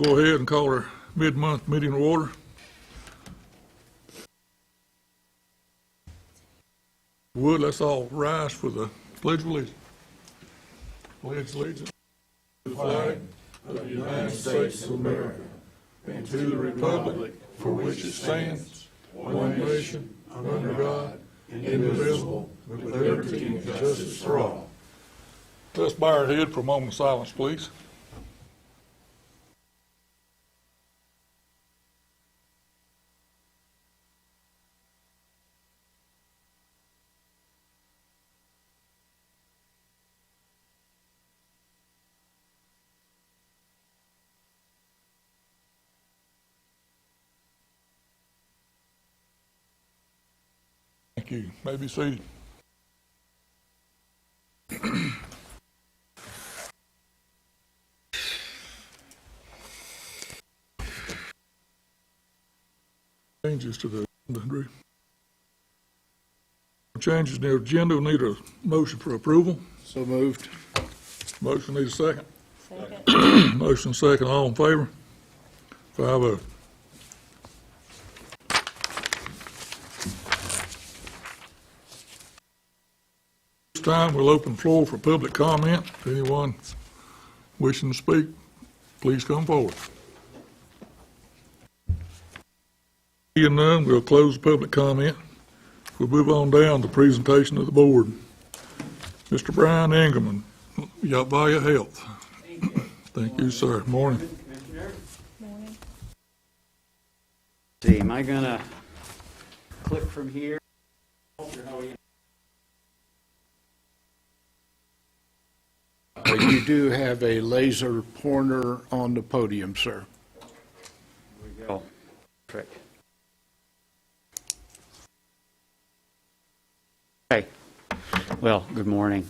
We'll go ahead and call our mid-month meeting to order. Let's all rise for the Pledge of Allegiance. Pledge allegiance to the flag of the United States of America and to the republic for which it stands, one nation, under God, indivisible, with liberty and justice for all. Let's bow our head for a moment of silence, please. Thank you. You may be seated. Changes to the agenda. Changes in the agenda. We need a motion for approval. So moved. Motion need a second. Second. Motion second. All in favor? 5-0. This time we'll open the floor for public comment. If anyone wishing to speak, please come forward. Seeing none, we'll close the public comment. We'll move on down to the presentation of the board. Mr. Brian Engelman, Valley Health. Thank you, sir. Morning. Morning. See, am I gonna click from here? You do have a laser pointer on the podium, sir. Here we go. Perfect. Hey, well, good morning.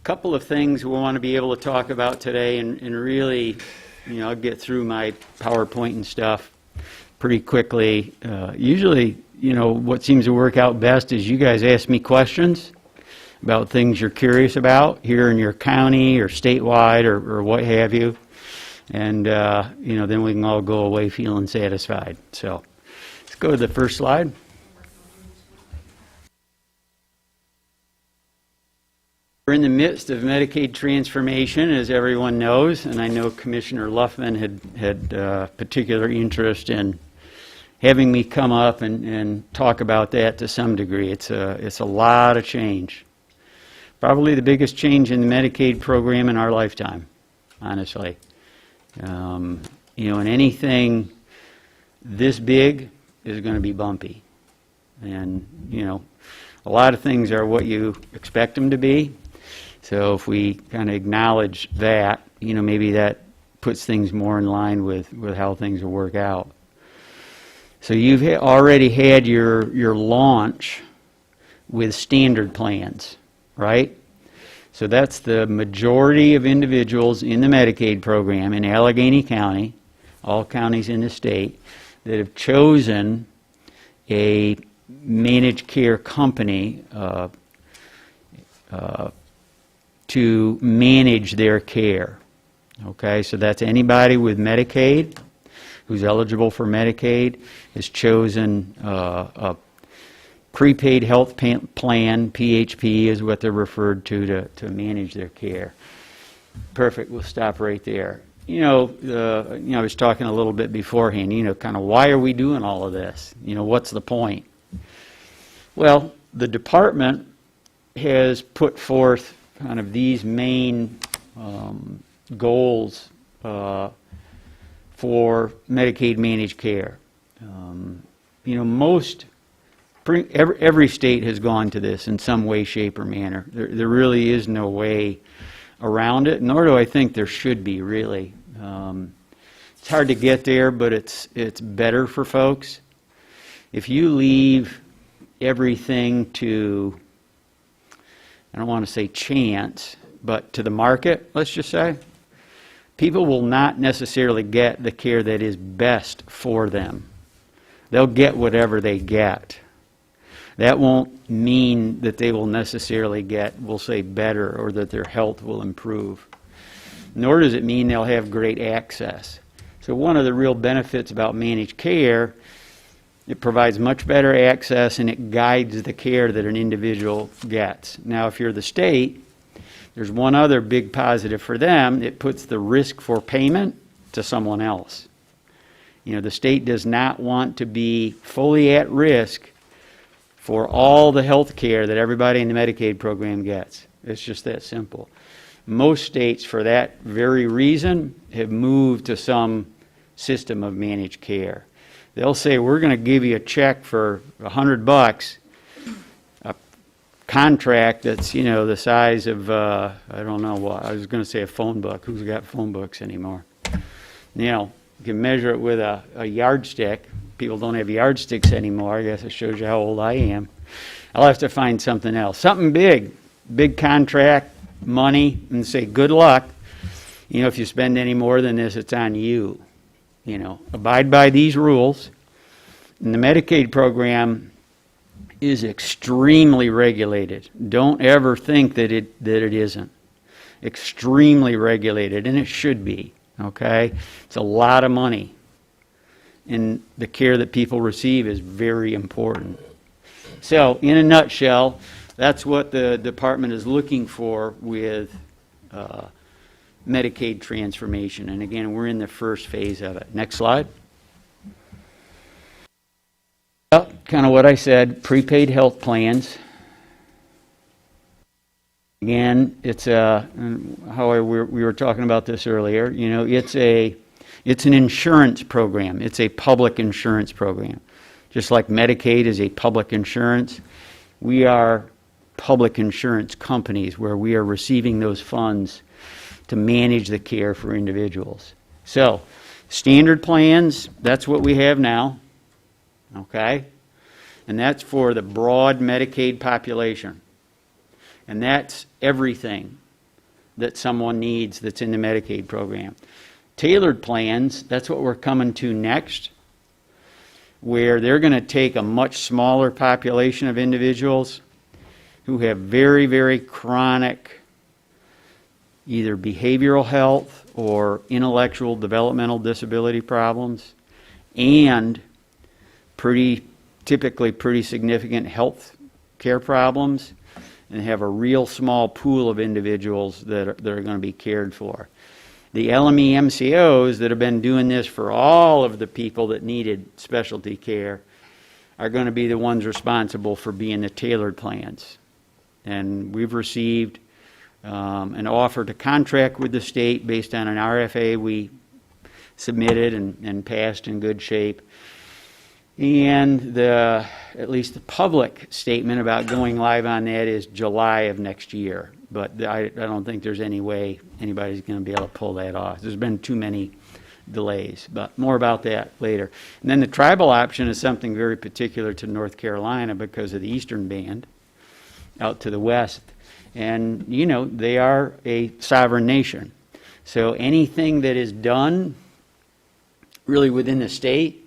Couple of things we want to be able to talk about today, and really, I'll get through my PowerPoint and stuff pretty quickly. Usually, what seems to work out best is you guys ask me questions about things you're curious about here in your county or statewide or what have you, and then we can all go away feeling satisfied. So let's go to the first slide. We're in the midst of Medicaid transformation, as everyone knows, and I know Commissioner Luffman had particular interest in having me come up and talk about that to some degree. It's a lot of change. Probably the biggest change in the Medicaid program in our lifetime, honestly. And anything this big is going to be bumpy. And, a lot of things are what you expect them to be. So if we kind of acknowledge that, maybe that puts things more in line with how things will work out. So you've already had your launch with standard plans, right? So that's the majority of individuals in the Medicaid program in Alleghany County, all counties in the state, that have chosen a managed care company to manage their care. Okay, so that's anybody with Medicaid who's eligible for Medicaid has chosen a prepaid health plan, PHP is what they're referred to manage their care. Perfect, we'll stop right there. I was talking a little bit beforehand, kind of why are we doing all of this? What's the point? Well, the department has put forth kind of these main goals for Medicaid managed care. Every state has gone to this in some way, shape, or manner. There really is no way around it, nor do I think there should be, really. It's hard to get there, but it's better for folks. If you leave everything to, I don't want to say chance, but to the market, let's just say, people will not necessarily get the care that is best for them. They'll get whatever they get. That won't mean that they will necessarily get, we'll say, better or that their health will improve. nor does it mean they'll have great access. So one of the real benefits about managed care, it provides much better access and it guides the care that an individual gets. Now, if you're the state, there's one other big positive for them. It puts the risk for payment to someone else. You know, the state does not want to be fully at risk for all the health care that everybody in the Medicaid program gets. It's just that simple. Most states, for that very reason, have moved to some system of managed care. They'll say, we're going to give you a check for $100, a contract that's, you know, the size of, I don't know what, I was going to say a phone book. Who's got phone books anymore? You know, you can measure it with a yardstick. People don't have yardsticks anymore. I guess it shows you how old I am. I'll have to find something else. Something big contract, money, and say, good luck. You know, if you spend any more than this, it's on you. You know, abide by these rules. And the Medicaid program is extremely regulated. Don't ever think that it isn't. Extremely regulated, and it should be, okay? It's a lot of money. And the care that people receive is very important. So, in a nutshell, that's what the department is looking for with Medicaid transformation. And again, we're in the first phase of it. Next slide. Well, kind of what I said, prepaid health plans. Again, it's we were talking about this earlier. You know, it's an insurance program. It's a public insurance program. Just like Medicaid is a public insurance, we are public insurance companies where we are receiving those funds to manage the care for individuals. So, standard plans, that's what we have now, okay? And that's for the broad Medicaid population. And that's everything that someone needs that's in the Medicaid program. Tailored plans, that's what we're coming to next, where they're going to take a much smaller population of individuals who have very, very chronic either behavioral health or intellectual developmental disability problems and typically pretty significant health care problems, and have a real small pool of individuals that are going to be cared for. The LME MCOs that have been doing this for all of the people that needed specialty care are going to be the ones responsible for being the tailored plans. And we've received an offer to contract with the state based on an RFA we submitted and passed in good shape. And at least the public statement about going live on that is July of next year. But I don't think there's any way anybody's going to be able to pull that off. There's been too many delays, but more about that later. And then the tribal option is something very particular to North Carolina because of the eastern band out to the west. And, you know, they are a sovereign nation. So anything that is done really within the state,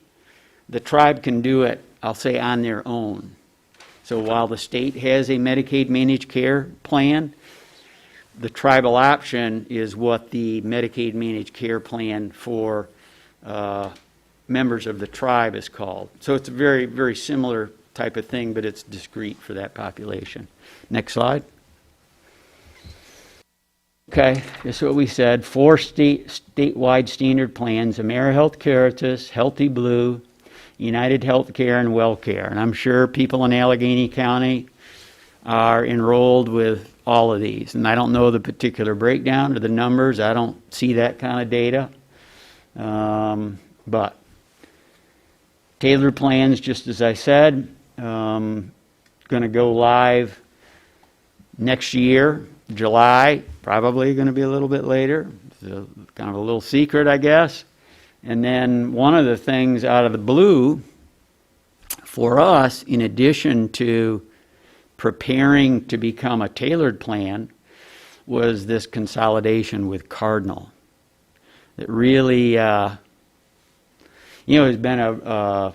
the tribe can do it, I'll say, on their own. So while the state has a Medicaid managed care plan, the tribal option is what the Medicaid managed care plan for members of the tribe is called. So it's a very, very similar type of thing, but it's discrete for that population. Next slide. Okay, that's what we said. 4 statewide standard plans: AmeriHealth Caritas, Healthy Blue, United Healthcare, and WellCare. And I'm sure people in Alleghany County are enrolled with all of these. And I don't know the particular breakdown or the numbers. I don't see that kind of data. But tailored plans, just as I said, going to go live next year, July, probably going to be a little bit later. It's kind of a little secret, I guess. And then one of the things out of the blue for us, in addition to preparing to become a tailored plan, was this consolidation with Cardinal. It really, has been a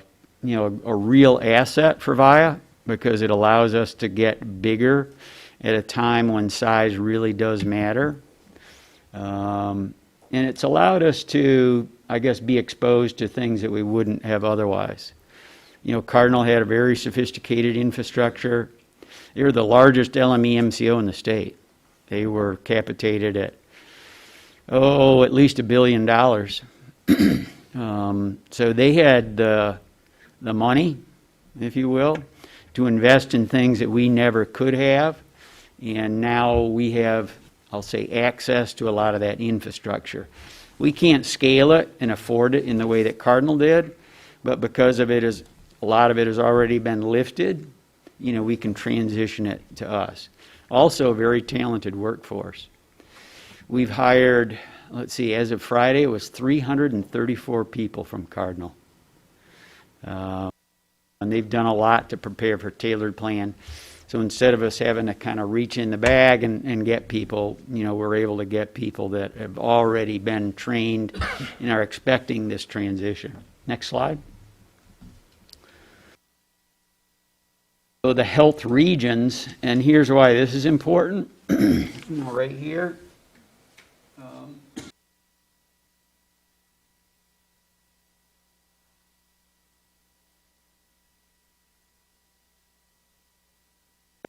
real asset for VIA because it allows us to get bigger at a time when size really does matter. And it's allowed us to, I guess, be exposed to things that we wouldn't have otherwise. You know, Cardinal had a very sophisticated infrastructure. They were the largest LME MCO in the state. They were capitated at, at least $1 billion. So they had the money, if you will, to invest in things that we never could have. And now we have, I'll say, access to a lot of that infrastructure. We can't scale it and afford it in the way that Cardinal did, but because of it is, a lot of it has already been lifted, you know, we can transition it to us. Also, a very talented workforce. We've hired, let's see, as of Friday, it was 334 people from Cardinal. And they've done a lot to prepare for tailored plan. So instead of us having to kind of reach in the bag and get people, you know, we're able to get people that have already been trained and are expecting this transition. Next slide. So the health regions, and here's why this is important. Right here.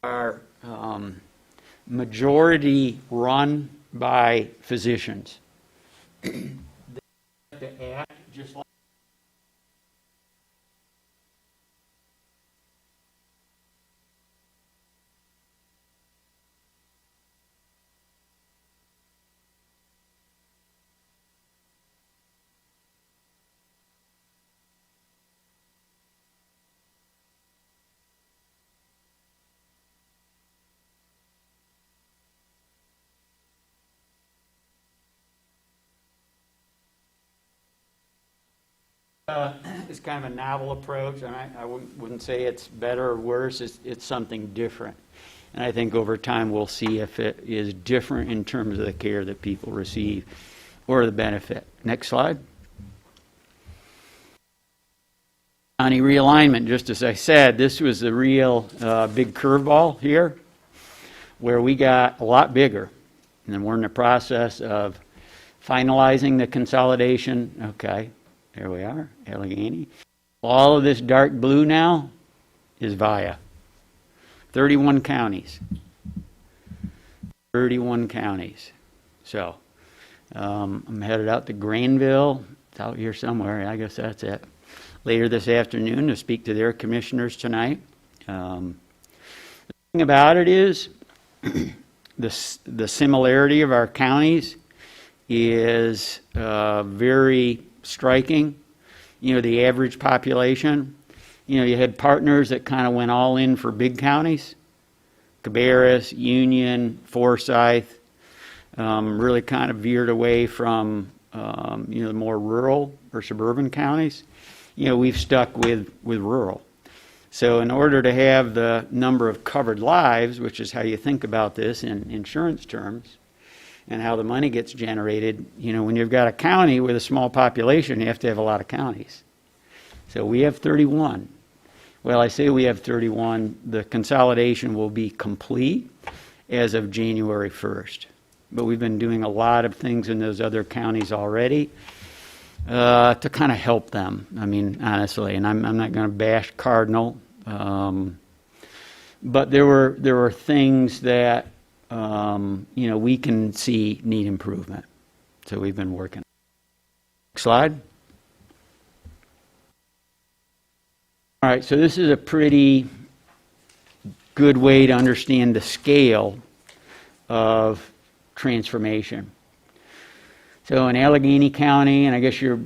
Are majority run by physicians. They have to act just like it's kind of a novel approach, and I wouldn't say it's better or worse. It's something different. And I think over time we'll see if it is different in terms of the care that people receive or the benefit. Next slide. County realignment, just as I said, this was a real big curveball here where we got a lot bigger. And we're in the process of finalizing the consolidation. Okay. There we are, Alleghany. All of this dark blue now is VIA. 31 counties. 31 counties. So, I'm headed out to Granville. It's out here somewhere. I guess that's it. Later this afternoon to speak to their commissioners tonight. The thing about it is the similarity of our counties is very striking. You know, the average population, you know, you had partners that kind of went all in for big counties, Cabarrus, Union, Forsyth, really kind of veered away from, you know, the more rural or suburban counties. You know, we've stuck with rural. So in order to have the number of covered lives, which is how you think about this in insurance terms, and how the money gets generated, you know, when you've got a county with a small population, you have to have a lot of counties. So we have 31. Well, I say we have 31. The consolidation will be complete as of January 1st. But we've been doing a lot of things in those other counties already to kind of help them. I mean, honestly, and I'm not going to bash Cardinal, but there were things that you know, we can see need improvement. So we've been working. Next slide. All right, so this is a pretty good way to understand the scale of transformation. So in Alleghany County, and I guess your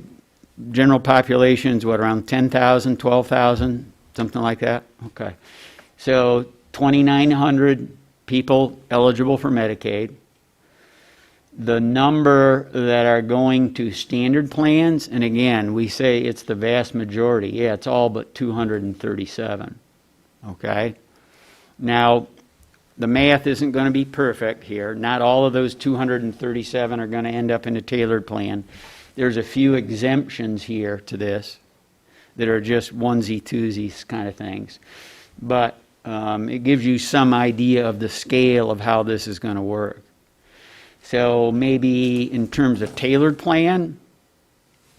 general population is what, around 10,000, 12,000, something like that? Okay. So 2,900 people eligible for Medicaid. The number that are going to standard plans, and again, we say it's the vast majority. Yeah, it's all but 237. Okay? Now, the math isn't going to be perfect here. Not all of those 237 are going to end up in a tailored plan. There's a few exemptions here to this that are just onesie, twosies kind of things. But it gives you some idea of the scale of how this is going to work. So maybe in terms of tailored plan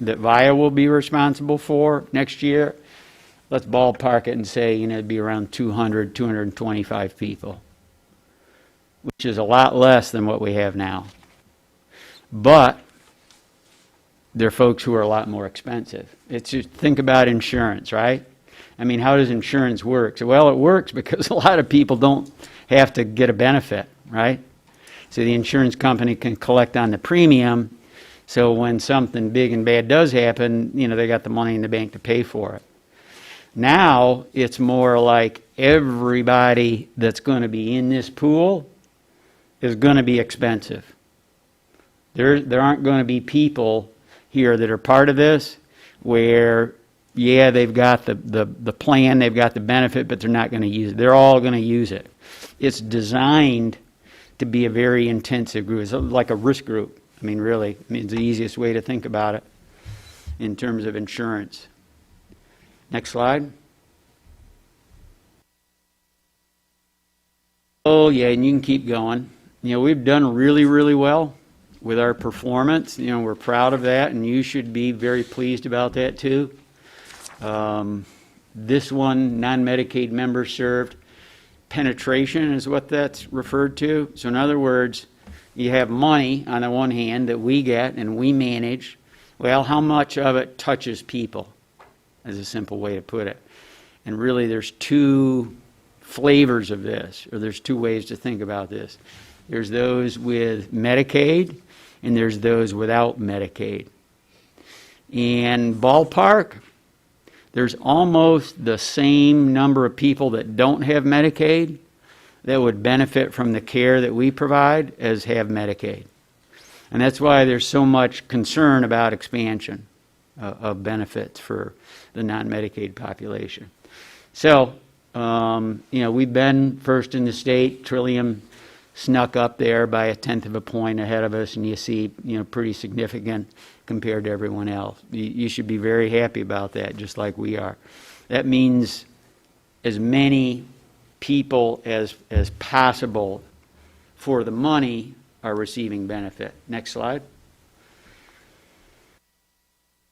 that VIA will be responsible for next year, let's ballpark it and say, it'd be around 200, 225 people, which is a lot less than what we have now. But they're folks who are a lot more expensive. It's just, think about insurance, right? I mean, how does insurance work? So, well, it works because a lot of people don't have to get a benefit, right? So the insurance company can collect on the premium, so when something big and bad does happen, they got the money in the bank to pay for it. Now, it's more like everybody that's going to be in this pool is going to be expensive. There aren't going to be people here that are part of this where, yeah, they've got the plan, they've got the benefit, but they're not going to use it. They're all going to use it. It's designed to be a very intensive group. It's like a risk group. I mean, really, it's the easiest way to think about it in terms of insurance. Next slide. Oh, yeah, and you can keep going. We've done really, really well with our performance. We're proud of that, and you should be very pleased about that too. This one, non-Medicaid members served, penetration is what that's referred to. So in other words, you have money on the one hand that we get and we manage. Well, how much of it touches people is a simple way to put it. And really there's two flavors of this, or there's two ways to think about this. There's those with Medicaid and there's those without Medicaid. And ballpark, there's almost the same number of people that don't have Medicaid that would benefit from the care that we provide as have Medicaid. And that's why there's so much concern about expansion of benefits for the non-Medicaid population. So, we've been first in the state. Trillium snuck up there by 1/10 of a point ahead of us, and you see, pretty significant compared to everyone else. You should be very happy about that, just like we are. That means as many people as possible for the money are receiving benefit. Next slide.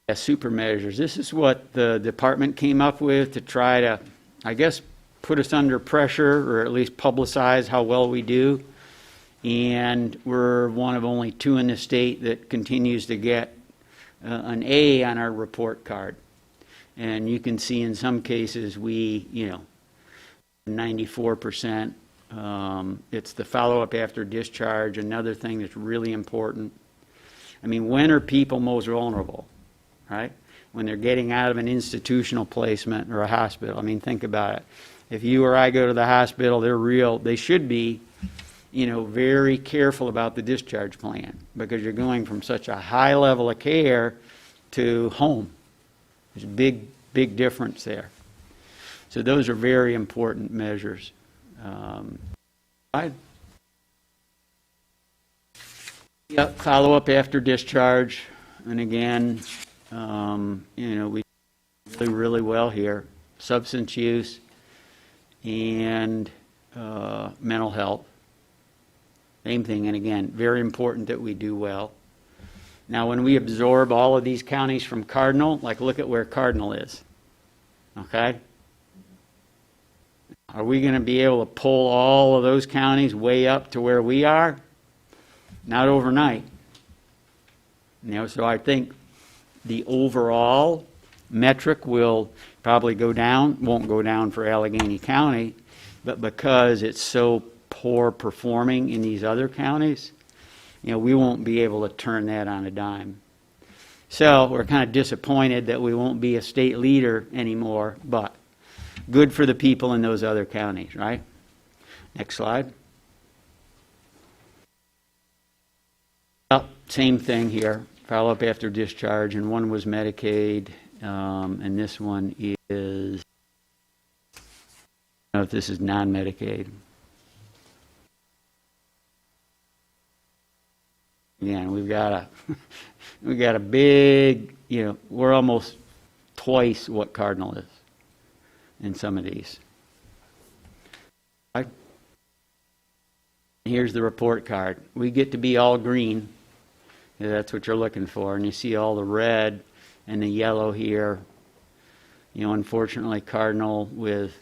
Yeah, super measures. This is what the department came up with to try to, I guess, put us under pressure or at least publicize how well we do. And we're one of only two in the state that continues to get an A on our report card. And you can see in some cases we, 94%. It's the follow-up after discharge, another thing that's really important. I mean, when are people most vulnerable, right? When they're getting out of an institutional placement or a hospital. I mean, think about it. If you or I go to the hospital, they should be, very careful about the discharge plan because you're going from such a high level of care to home. There's a big, big difference there. So those are very important measures. Yep, follow up after discharge. And again, we do really well here. Substance use and mental health. Same thing, and again, very important that we do well. Now, when we absorb all of these counties from Cardinal, like look at where Cardinal is, okay? Are we going to be able to pull all of those counties way up to where we are? Not overnight. So I think the overall metric will probably go down, won't go down for Alleghany County, but because it's so poor performing in these other counties, we won't be able to turn that on a dime. So we're kind of disappointed that we won't be a state leader anymore, but good for the people in those other counties, right? Next slide. Well, same thing here. Follow up after discharge, and one was Medicaid, and this one is, I don't know if this is non-Medicaid. Again, we've got a big, we're almost twice what Cardinal is in some of these. Right? Here's the report card. We get to be all green. Yeah, that's what you're looking for. And you see all the red and the yellow here. You know, unfortunately, Cardinal with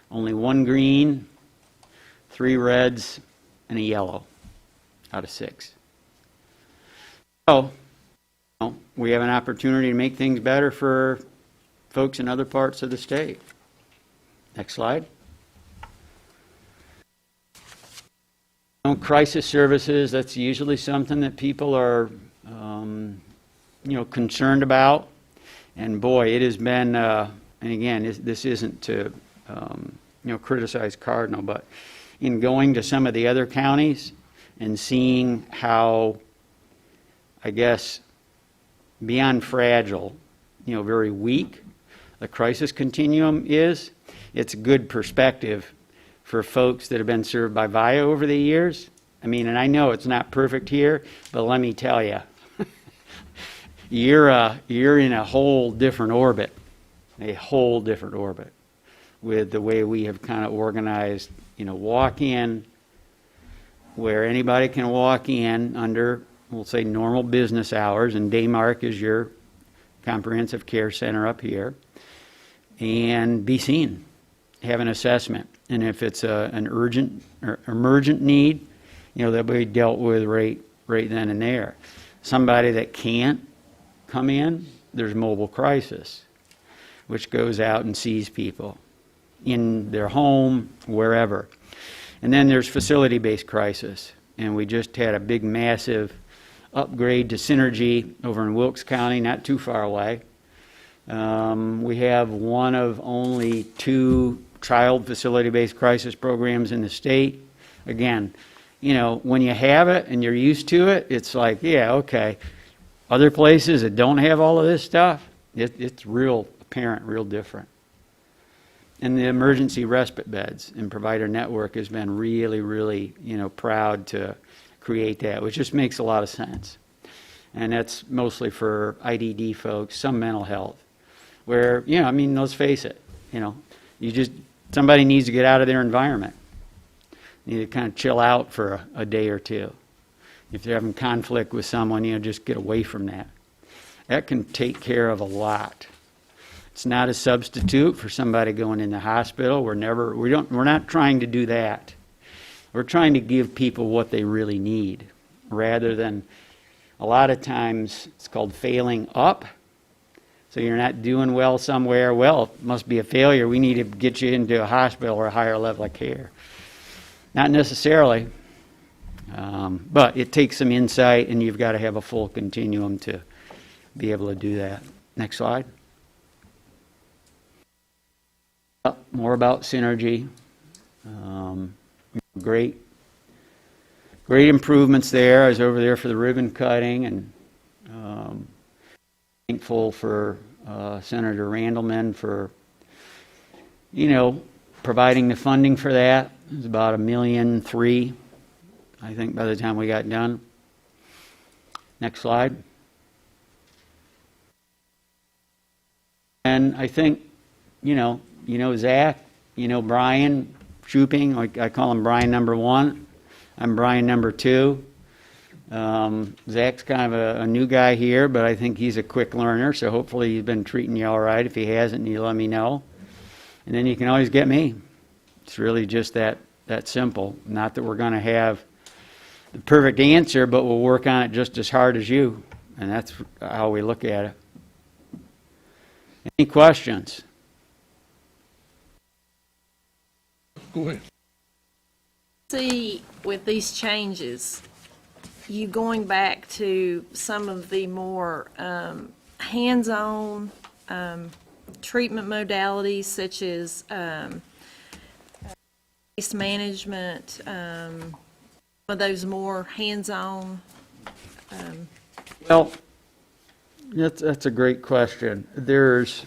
only one green, 3 reds, and a yellow out of 6. So, you know, we have an opportunity to make things better for folks in other parts of the state. Next slide. You know, crisis services, that's usually something that people are, you know, concerned about. And boy, it has been, and again, this isn't to, you know, criticize Cardinal, but in going to some of the other counties and seeing how, I guess, beyond fragile, you know, very weak the crisis continuum is, it's a good perspective for folks that have been served by VIA over the years. I mean, and I know it's not perfect here, but let me tell you, you're in a whole different orbit, with the way we have kind of organized, you know, walk-in, where anybody can walk in under, we'll say, normal business hours, and Daymark is your comprehensive care center up here, and be seen, have an assessment. And if it's an urgent or emergent need, you know, they'll be dealt with right then and there. Somebody that can't come in, there's mobile crisis, which goes out and sees people in their home, wherever. And then there's facility-based crisis. And we just had a big, massive upgrade to Synergy over in Wilkes County, not too far away. We have one of only 2 child facility-based crisis programs in the state. Again, you know, when you have it and you're used to it, it's like, yeah, okay. Other places that don't have all of this stuff, it's real apparent, real different. And the emergency respite beds and provider network has been really, really, you know, proud to create that, which just makes a lot of sense. And that's mostly for IDD folks, some mental health, where, you know, I mean, let's face it, you know, somebody needs to get out of their environment. Need to kind of chill out for a day or two. If they're having conflict with someone, you know, just get away from that. That can take care of a lot. It's not a substitute for somebody going in the hospital. We're not trying to do that. We're trying to give people what they really need, rather than, a lot of times it's called failing up. So you're not doing well somewhere. Well, it must be a failure. We need to get you into a hospital or a higher level of care. Not necessarily, but it takes some insight, and you've got to have a full continuum to be able to do that. Next slide. More about Synergy. Great improvements there. I was over there for the ribbon cutting, and thankful for Senator Randleman for, you know, providing the funding for that. It was about $1.3 million, I think, by the time we got done. Next slide. And I think, you know Zach, you know Brian Shooping, I call him Brian number 1. I'm Brian number 2. Zach's kind of a new guy here, but I think he's a quick learner, so hopefully he's been treating you all right. If he hasn't, you let me know. And then you can always get me. It's really just that simple. Not that we're going to have the perfect answer, but we'll work on it just as hard as you. And that's how we look at it. Any questions? Go ahead. See, with these changes, you going back to some of the more hands-on treatment modalities, such as case management, some of those more hands-on. Well, that's a great question. There's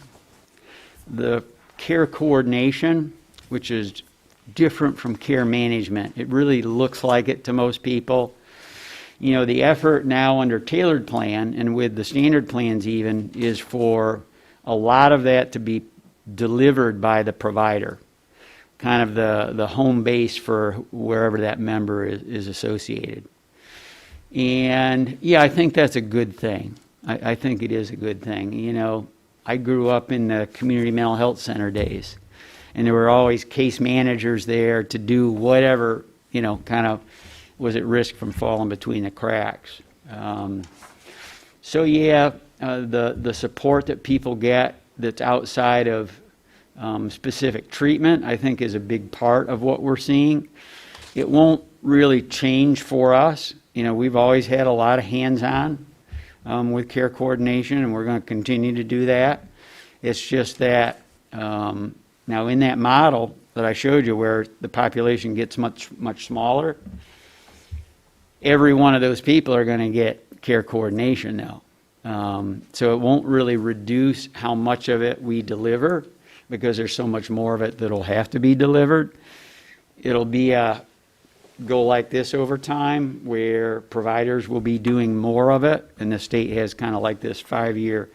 the care coordination, which is different from care management. It really looks like it to most people. You know, the effort now under tailored plan and with the standard plans even is for a lot of that to be delivered by the provider. kind of the home base for wherever that member is associated. And yeah, I think that's a good thing. I think it is a good thing. You know, I grew up in the community mental health center days, and there were always case managers there to do whatever, you know, kind of was at risk from falling between the cracks. So yeah, the support that people get that's outside of specific treatment, I think, is a big part of what we're seeing. It won't really change for us. You know, we've always had a lot of hands-on with care coordination, and we're going to continue to do that. It's just that now in that model that I showed you where the population gets much smaller, every one of those people are going to get care coordination now. So it won't really reduce how much of it we deliver because there's so much more of it that'll have to be delivered. It'll be a go like this over time where providers will be doing more of it, and the state has kind of like this 5-year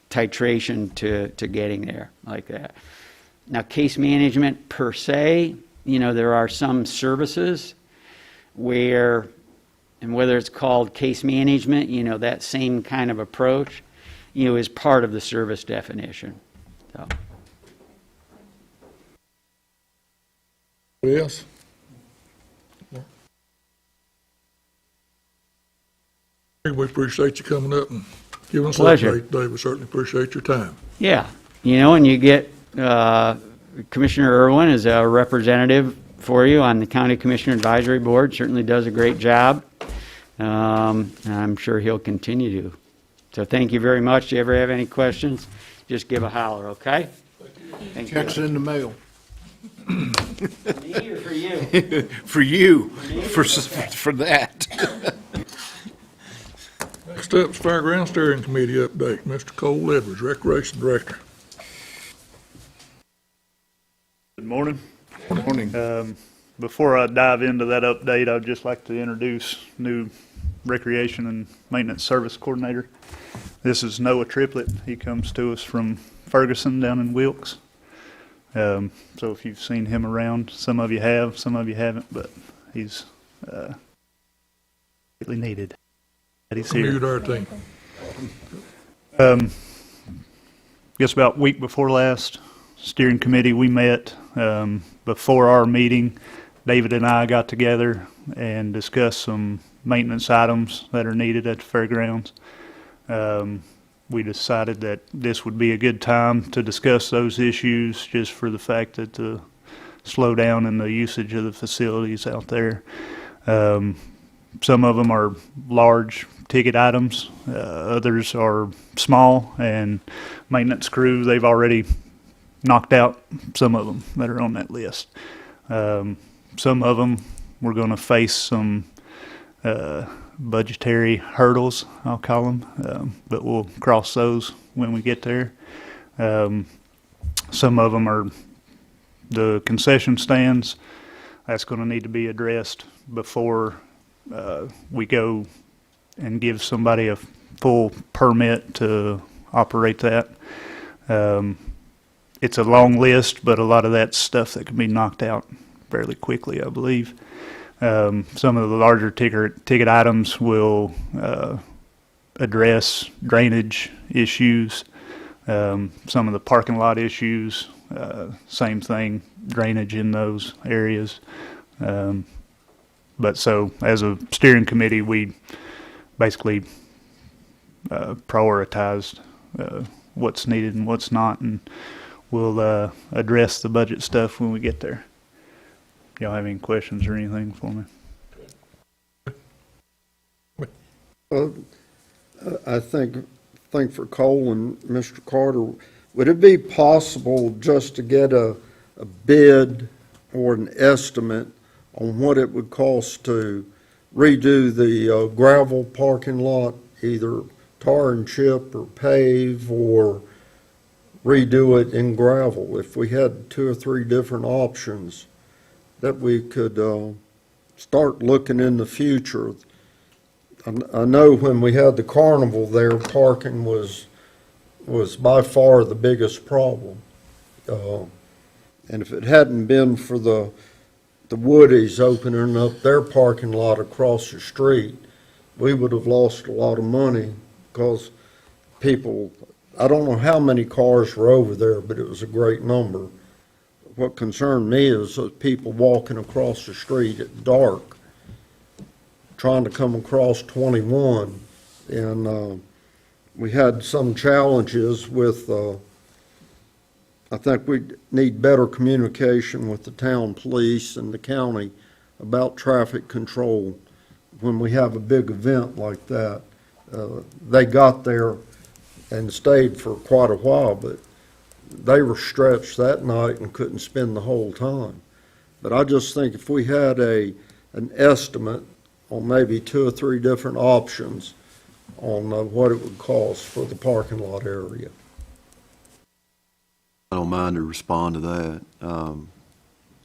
titration to getting there like that. Now, case management per se, you know, there are some services where, and whether it's called case management, you know, that same kind of approach, you know, is part of the service definition. So. Yes. We appreciate you coming up and giving us an Pleasure. update today. We certainly appreciate your time. Yeah, you know, and you get Commissioner Irwin is a representative for you on the County Commissioner Advisory Board. Certainly does a great job. And I'm sure he'll continue to. So thank you very much. Do you ever have any questions, just give a holler, okay? Thank you. Checks in the mail. For me or for you? For you, for that. Next up is Fairgrounds Steering Committee update. Mr. Cole Edwards, Recreation Director. Good morning. Morning. Before I dive into that update, I'd just like to introduce new Recreation and Maintenance Service Coordinator. This is Noah Triplett. He comes to us from Ferguson down in Wilkes. So if you've seen him around, some of you have, some of you haven't, but he's greatly needed. That he's here. New to our team. Guess about week before last, steering committee, we met. Before our meeting, David and I got together and discussed some maintenance items that are needed at the fairgrounds. We decided that this would be a good time to discuss those issues just for the fact that the slowdown in the usage of the facilities out there. Some of them are large ticket items. Others are small, and maintenance crew, they've already knocked out some of them that are on that list. Some of them we're going to face some budgetary hurdles, I'll call them, but we'll cross those when we get there. Some of them are the concession stands. That's going to need to be addressed before we go and give somebody a full permit to operate that. It's a long list, but a lot of that stuff that can be knocked out fairly quickly, I believe. Some of the larger ticket items will address drainage issues. Some of the parking lot issues, same thing, drainage in those areas. But so as a steering committee, we basically prioritized what's needed and what's not, and we'll address the budget stuff when we get there. Y'all have any questions or anything for me? I think for Cole and Mr. Carter, would it be possible just to get a bid or an estimate on what it would cost to redo the gravel parking lot, either tar and chip or pave, or redo it in gravel? If we had 2 or 3 different options that we could start looking in the future. I know when we had the carnival there, parking was by far the biggest problem. And if it hadn't been for the Woodies opening up their parking lot across the street, we would have lost a lot of money because people, I don't know how many cars were over there, but it was a great number. What concerned me is those people walking across the street at dark, trying to come across 21. And we had some challenges with, I think we need better communication with the town police and the county about traffic control when we have a big event like that. They got there and stayed for quite a while, but they were stretched that night and couldn't spend the whole time. But I just think if we had an estimate on maybe 2 or 3 different options on what it would cost for the parking lot area. I don't mind to respond to that.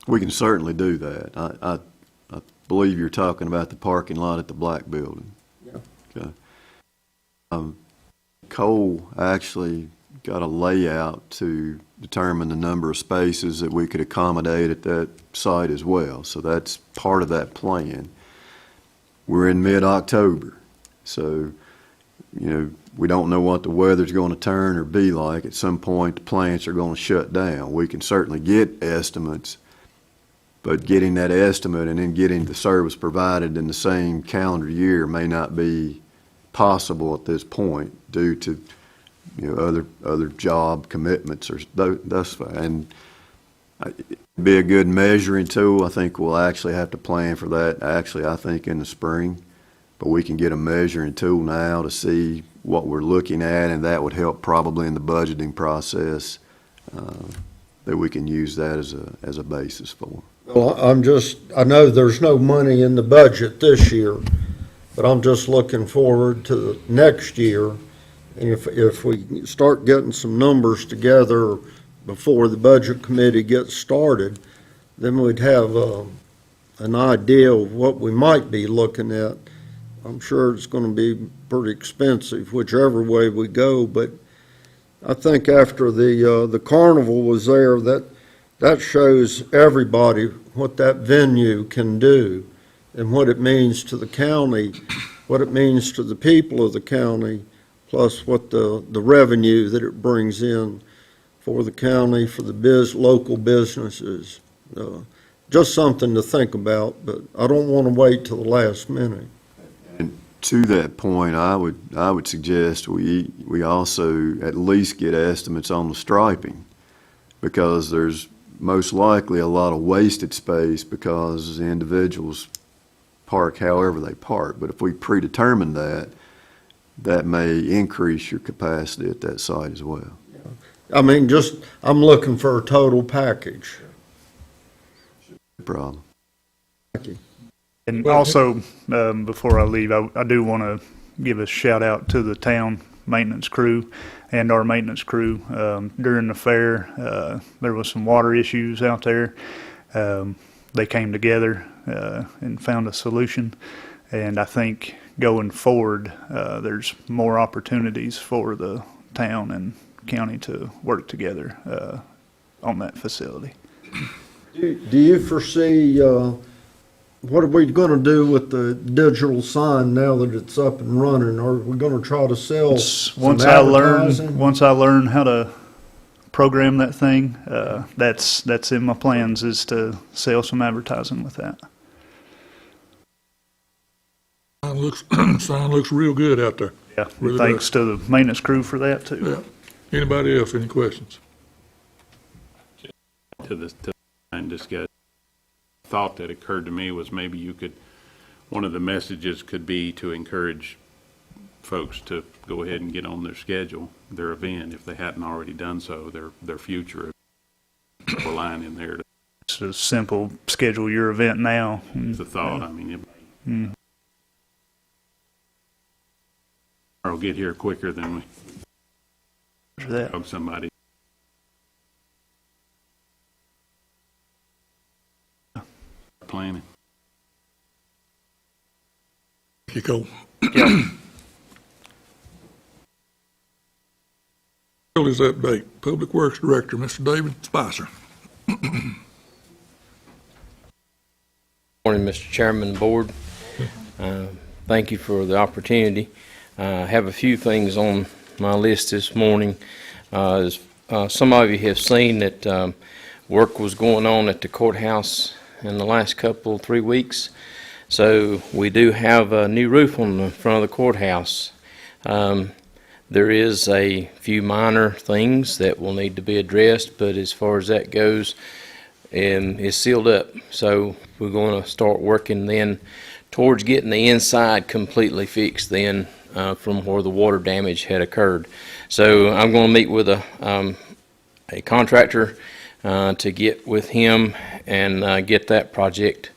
We can certainly do that. I believe you're talking about the parking lot at the Black Building. Yeah. Okay. Cole actually got a layout to determine the number of spaces that we could accommodate at that site as well. So that's part of that plan. We're in mid-October, so, you know, we don't know what the weather's going to turn or be like. At some point, the plants are going to shut down. We can certainly get estimates, but getting that estimate and then getting the service provided in the same calendar year may not be possible at this point due to, you know, other job commitments or thus far. And it'd be a good measuring tool. I think we'll actually have to plan for that. Actually, I think in the spring, but we can get a measuring tool now to see what we're looking at, and that would help probably in the budgeting process, that we can use that as a basis for. Well, I know there's no money in the budget this year, but I'm just looking forward to next year. And if we start getting some numbers together before the budget committee gets started, then we'd have an idea of what we might be looking at. I'm sure it's going to be pretty expensive whichever way we go, but I think after the carnival was there, that shows everybody what that venue can do and what it means to the county, what it means to the people of the county, plus what the revenue that it brings in for the county, for the local businesses. Just something to think about, but I don't want to wait till the last minute. And to that point, I would suggest we also at least get estimates on the striping, because there's most likely a lot of wasted space because the individuals park however they park. But if we predetermine that, that may increase your capacity at that site as well. I mean, I'm looking for a total package. No problem. Thank you. And also, before I leave, I do want to give a shout out to the town maintenance crew and our maintenance crew. During the fair, there was some water issues out there. They came together and found a solution. And I think going forward, there's more opportunities for the town and county to work together on that facility. Do you foresee, what are we going to do with the digital sign now that it's up and running? Are we going to try to sell some Once I learn how to program that thing, that's in my plans, is to sell some advertising with that. Sign looks real good out there. Yeah, Really thanks to the maintenance crew for that too. Yeah. Anybody else, any questions? To the discussion, thought that occurred to me was maybe one of the messages could be to encourage folks to go ahead and get on their schedule, their event, if they hadn't already done so, their future line in there. It's a simple schedule your event now. It's a thought. I mean, I'll get here quicker than we hug somebody. Planning. Thank you, Cole. Facilities update. Public Works Director, Mr. David Spicer. Morning, Mr. Chairman and Board. Thank you for the opportunity. I have a few things on my list this morning. As some of you have seen that work was going on at the courthouse in the last 3 weeks. So we do have a new roof on the front of the courthouse. There is a few minor things that will need to be addressed, but as far as that goes, it's sealed up. So we're going to start working then towards getting the inside completely fixed then from where the water damage had occurred. So I'm going to meet with a contractor to get with him and get that project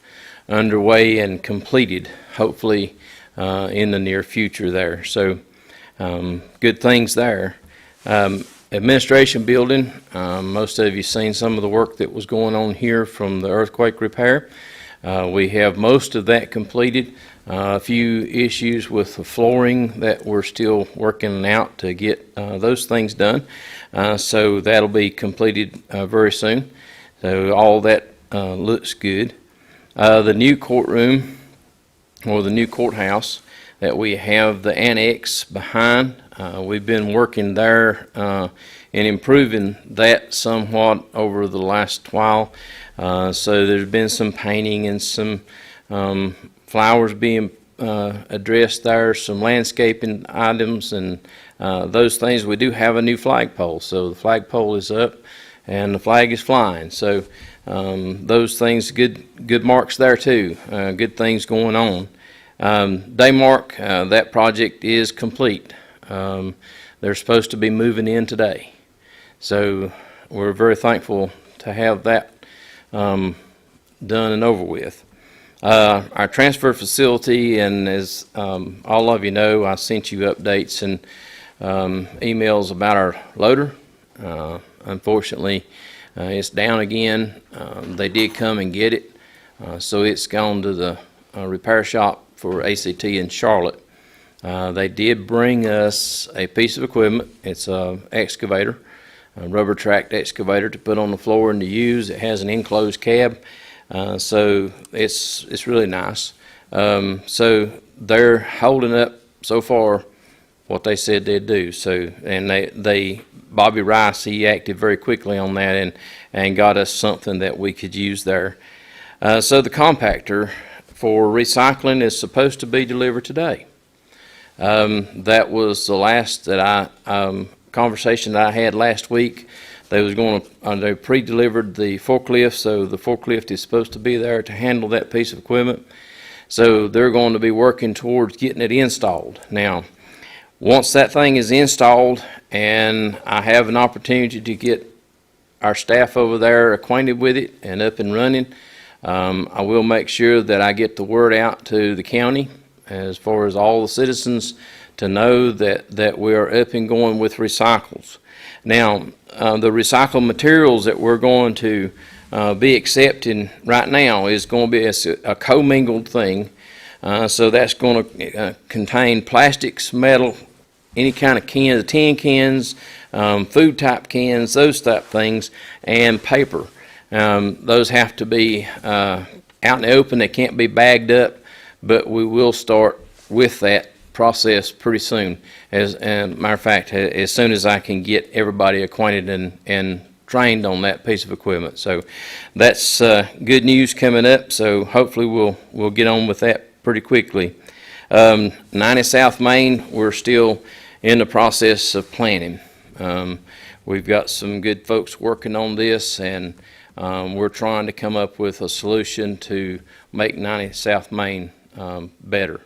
underway and completed, hopefully in the near future there. So good things there. Administration building, most of you seen some of the work that was going on here from the earthquake repair. We have most of that completed. A few issues with the flooring that we're still working out to get those things done. So that'll be completed very soon. So all that looks good. The new courtroom, or the new courthouse that we have the annex behind, we've been working there and improving that somewhat over the last while. So there's been some painting and some flowers being addressed there, some landscaping items and those things. We do have a new flagpole, so the flagpole is up and the flag is flying. So those things, good marks there too, good things going on. Daymark, that project is complete. They're supposed to be moving in today. So we're very thankful to have that done and over with. Our transfer facility, and as all of you know, I sent you updates and emails about our loader. Unfortunately, it's down again. They did come and get it, so it's gone to the repair shop for ACT in Charlotte. They did bring us a piece of equipment. It's a excavator, a rubber tracked excavator to put on the floor and to use. It has an enclosed cab, so it's really nice. So they're holding up so far what they said they'd do. So, and they Bobby Rice, he acted very quickly on that and got us something that we could use there. So the compactor for recycling is supposed to be delivered today. That was the last that conversation that I had last week. They was going to, they pre-delivered the forklift, so the forklift is supposed to be there to handle that piece of equipment. So they're going to be working towards getting it installed. Now, once that thing is installed and I have an opportunity to get our staff over there acquainted with it and up and running, I will make sure that I get the word out to the county as far as all the citizens to know that we are up and going with recycles. Now, the recycled materials that we're going to be accepting right now is going to be a commingled thing. So that's going to contain plastics, metal, any kind of cans, tin cans, food type cans, those type things, and paper. Those have to be out in the open. They can't be bagged up, but we will start with that process pretty soon. As a matter of fact, as soon as I can get everybody acquainted and trained on that piece of equipment. So that's good news coming up. So hopefully we'll get on with that pretty quickly. 90 South Main, we're still in the process of planning. We've got some good folks working on this, and we're trying to come up with a solution to make 90 South Main better.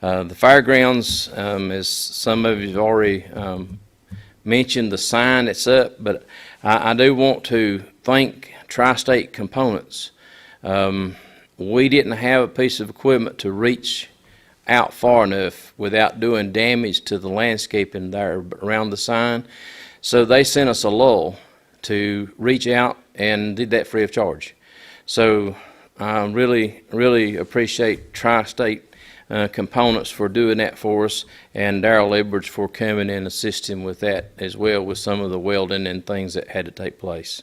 The Fairgrounds, as some of you have already mentioned, the sign that's up, but I do want to thank Tri-State Components. We didn't have a piece of equipment to reach out far enough without doing damage to the landscaping there around the sign. So they sent us a lull to reach out and did that free of charge. So I really appreciate Tri-State Components for doing that for us, and Darrell Edwards for coming and assisting with that as well with some of the welding and things that had to take place.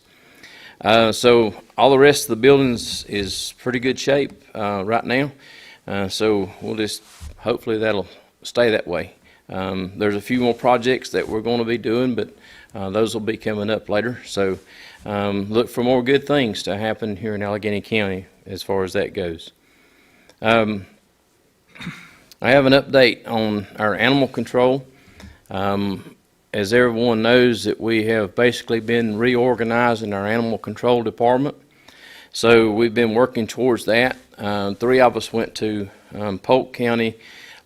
So all the rest of the buildings is pretty good shape right now. So we'll just, hopefully that'll stay that way. There's a few more projects that we're going to be doing, but those will be coming up later. So look for more good things to happen here in Alleghany County as far as that goes. I have an update on our animal control. As everyone knows, that we have basically been reorganizing our animal control department. So we've been working towards that. 3 of us went to Polk County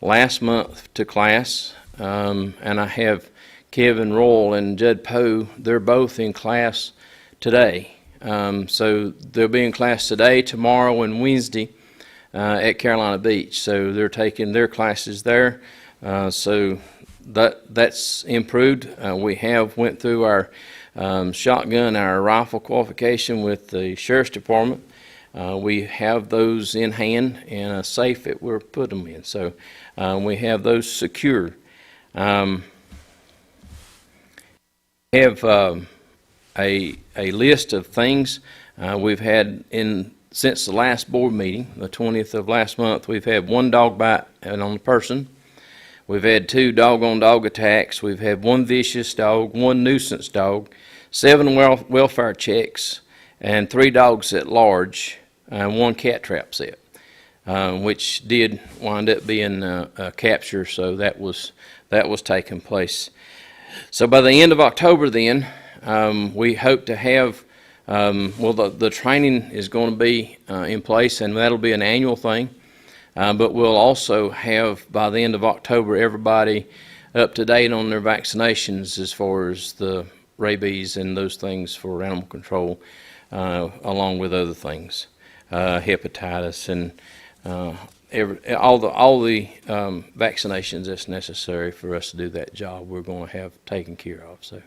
last month to class, and I have Kevin Royal and Judd Poe. They're both in class today. So they'll be in class today, tomorrow, and Wednesday at Carolina Beach. So they're taking their classes there. So that's improved. We have went through our shotgun, our rifle qualification with the Sheriff's Department. We have those in hand in a safe that we're putting them in. So we have those secured. We have a list of things we've had since the last board meeting, the 20th of last month. We've had 1 dog bite on the person. We've had 2 dog-on-dog attacks. We've had 1 vicious dog, 1 nuisance dog, 7 welfare checks, and 3 dogs at large, and 1 cat trap set, which did wind up being a capture. So that was taking place. So by the end of October, then we hope to have the training is going to be in place, and that'll be an annual thing. But we'll also have, by the end of October, everybody up to date on their vaccinations as far as the rabies and those things for animal control, along with other things, hepatitis and all the vaccinations that's necessary for us to do that job. We're going to have taken care of. So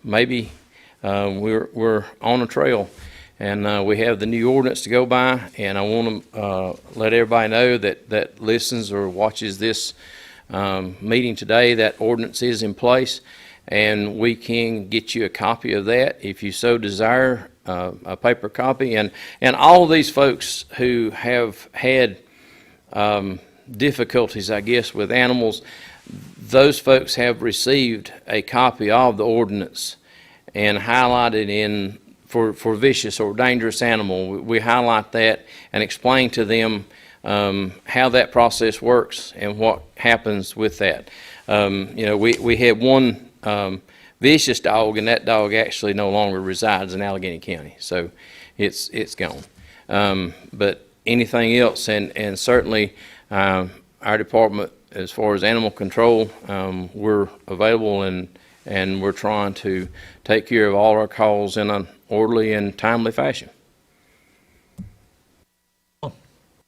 maybe we're on a trail. And we have the new ordinance to go by, and I want to let everybody know that listens or watches this meeting today, that ordinance is in place, and we can get you a copy of that if you so desire, a paper copy. And all of these folks who have had difficulties, I guess, with animals, those folks have received a copy of the ordinance and highlighted in for vicious or dangerous animal. We highlight that and explain to them how that process works and what happens with that. We had 1 vicious dog, and that dog actually no longer resides in Alleghany County, so it's gone. But anything else, and certainly our department, as far as animal control, we're available and we're trying to take care of all our calls in an orderly and timely fashion.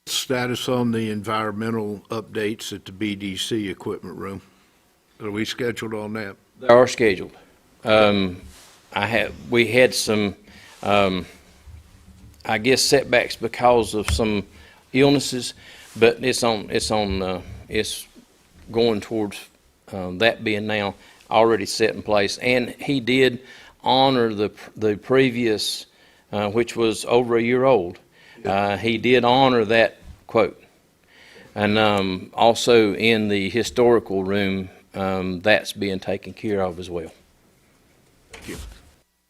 Status on the environmental updates at the BDC equipment room. Are we scheduled on that? They are scheduled. We had some, I guess, setbacks because of some illnesses, but it's going towards that being now already set in place. And he did honor the previous, which was over a year old. He did honor that quote. And also in the historical room, that's being taken care of as well. Thank you.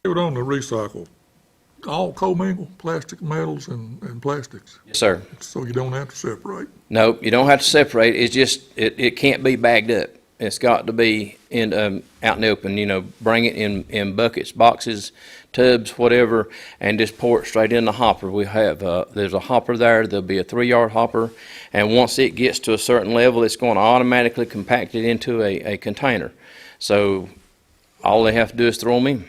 It would only recycle all commingled plastic, metals, and plastics. Yes, sir. So you don't have to separate. No, you don't have to separate. It's just, it can't be bagged up. It's got to be out in the open, bring it in buckets, boxes, tubs, whatever, and just pour it straight in the hopper. We have, there's a hopper there. There'll be a 3-yard hopper, and once it gets to a certain level, it's going to automatically compact it into a container. So all they have to do is throw them in.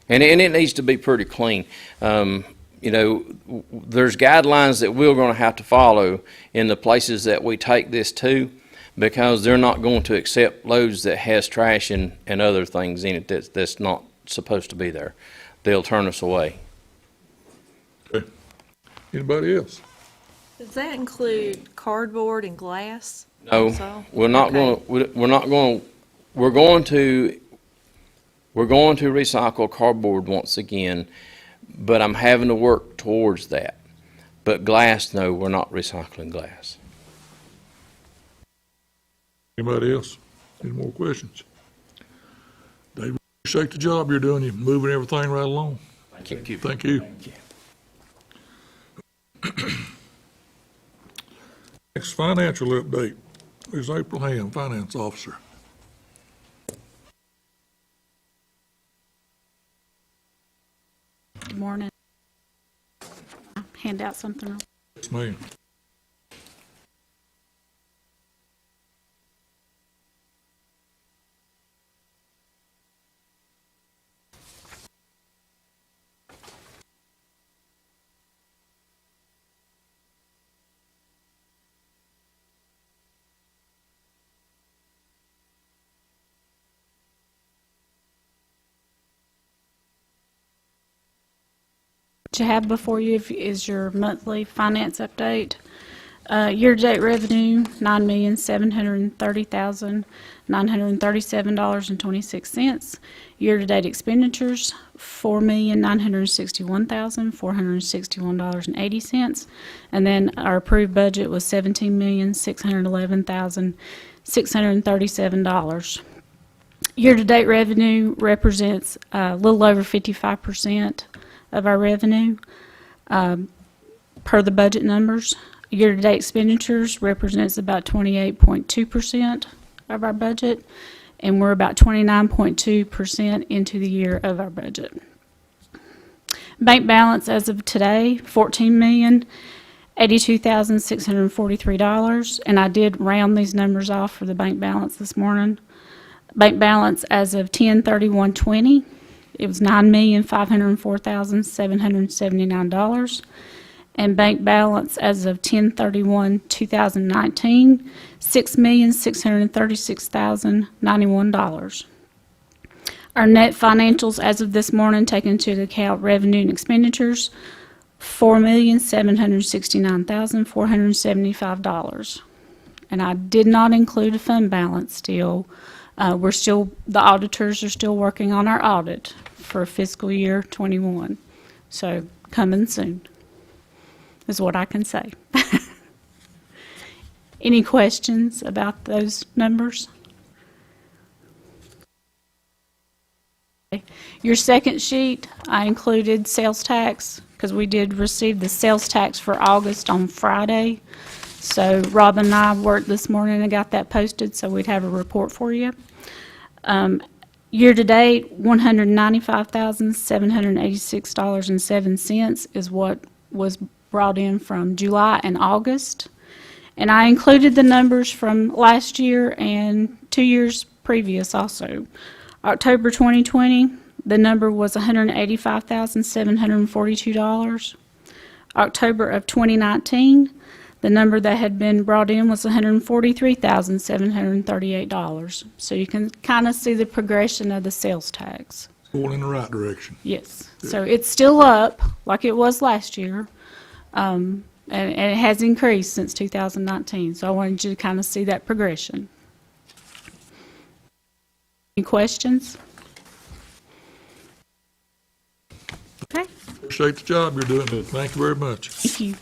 And it needs to be pretty clean. There's guidelines that we're going to have to follow in the places that we take this to, because they're not going to accept loads that has trash and other things in it that's not supposed to be there. They'll turn us away. Okay. Anybody else? Does that include cardboard and glass? No, also? we're not Okay. going to, we're going We're going to recycle cardboard once again, but I'm having to work towards that. But glass, no, we're not recycling glass. Anybody else? Any more questions? David, appreciate the job you're doing. You're moving everything right along. Thank you. Thank you. Thank you. Next, financial update. There's April Ham, Finance Officer. Good morning. Hand out something. Yes, ma'am. What you have before you is your monthly finance update. Year-to-date revenue, $9,730,937.26. Year-to-date expenditures, $4,961,461.80. And then our approved budget was $17,611,637. Year-to-date revenue represents a little over 55% of our revenue per the budget numbers. Year-to-date expenditures represents about 28.2% of our budget, and we're about 29.2% into the year of our budget. Bank balance as of today, $14,082,643, and I did round these numbers off for the bank balance this morning. Bank balance as of 10/31/20, it was $9,504,779. And bank balance as of 10/31/2019, $6,636,091. Our net financials as of this morning, taking into account revenue and expenditures, $4,769,475. And I did not include a fund balance still. The auditors are still working on our audit for fiscal year 21. So coming soon is what I can say. Any questions about those numbers? Okay. Your second sheet, I included sales tax because we did receive the sales tax for August on Friday. So Robin and I worked this morning and got that posted so we'd have a report for you. Year-to-date, $195,786.07 is what was brought in from July and August. And I included the numbers from last year and 2 years previous also. October 2020, the number was $185,742. October of 2019, the number that had been brought in was $143,738. So you can kind of see the progression of the sales tax. Going in the right direction. Yes. So it's still up like it was last year. And it has increased since 2019. So I wanted you to kind of see that progression. Any questions? Okay. Appreciate the job you're doing. Thank you very much. Thank you.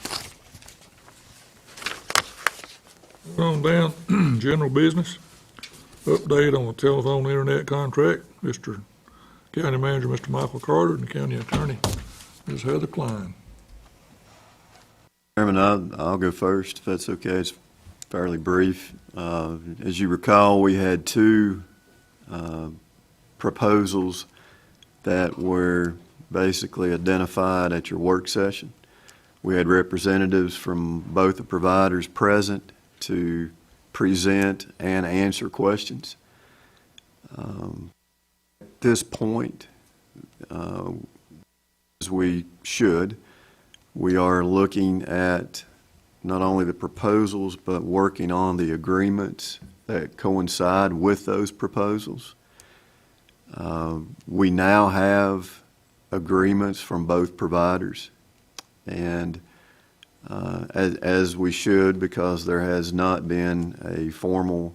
On down, general business. Update on the telephone internet contract. Mr. County Manager, Mr. Michael Carter, and the County Attorney, Ms. Heather Klein. Chairman, I'll go first, if that's okay. It's fairly brief. As you recall, we had two proposals that were basically identified at your work session. We had representatives from both the providers present to present and answer questions. At this point, as we should, we are looking at not only the proposals, but working on the agreements that coincide with those proposals. We now have agreements from both providers, and as we should, because there has not been a formal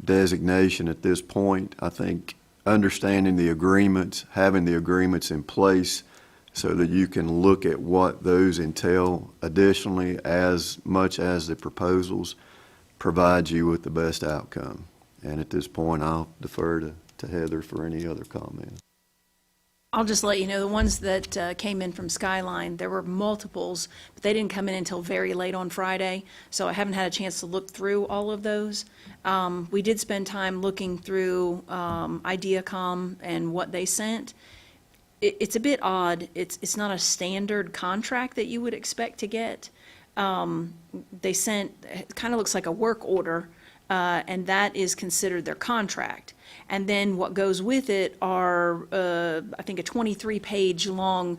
designation at this point, I think understanding the agreements, having the agreements in place so that you can look at what those entail additionally, as much as the proposals provide you with the best outcome. And at this point, I'll defer to Heather for any other comments. I'll just let you know, the ones that came in from Skyline, there were multiples, but they didn't come in until very late on Friday, so I haven't had a chance to look through all of those. We did spend time looking through IdeaCom and what they sent. It's a bit odd. It's not a standard contract that you would expect to get. They sent, it kind of looks like a work order, and that is considered their contract. And then what goes with it are, I think, a 23-page long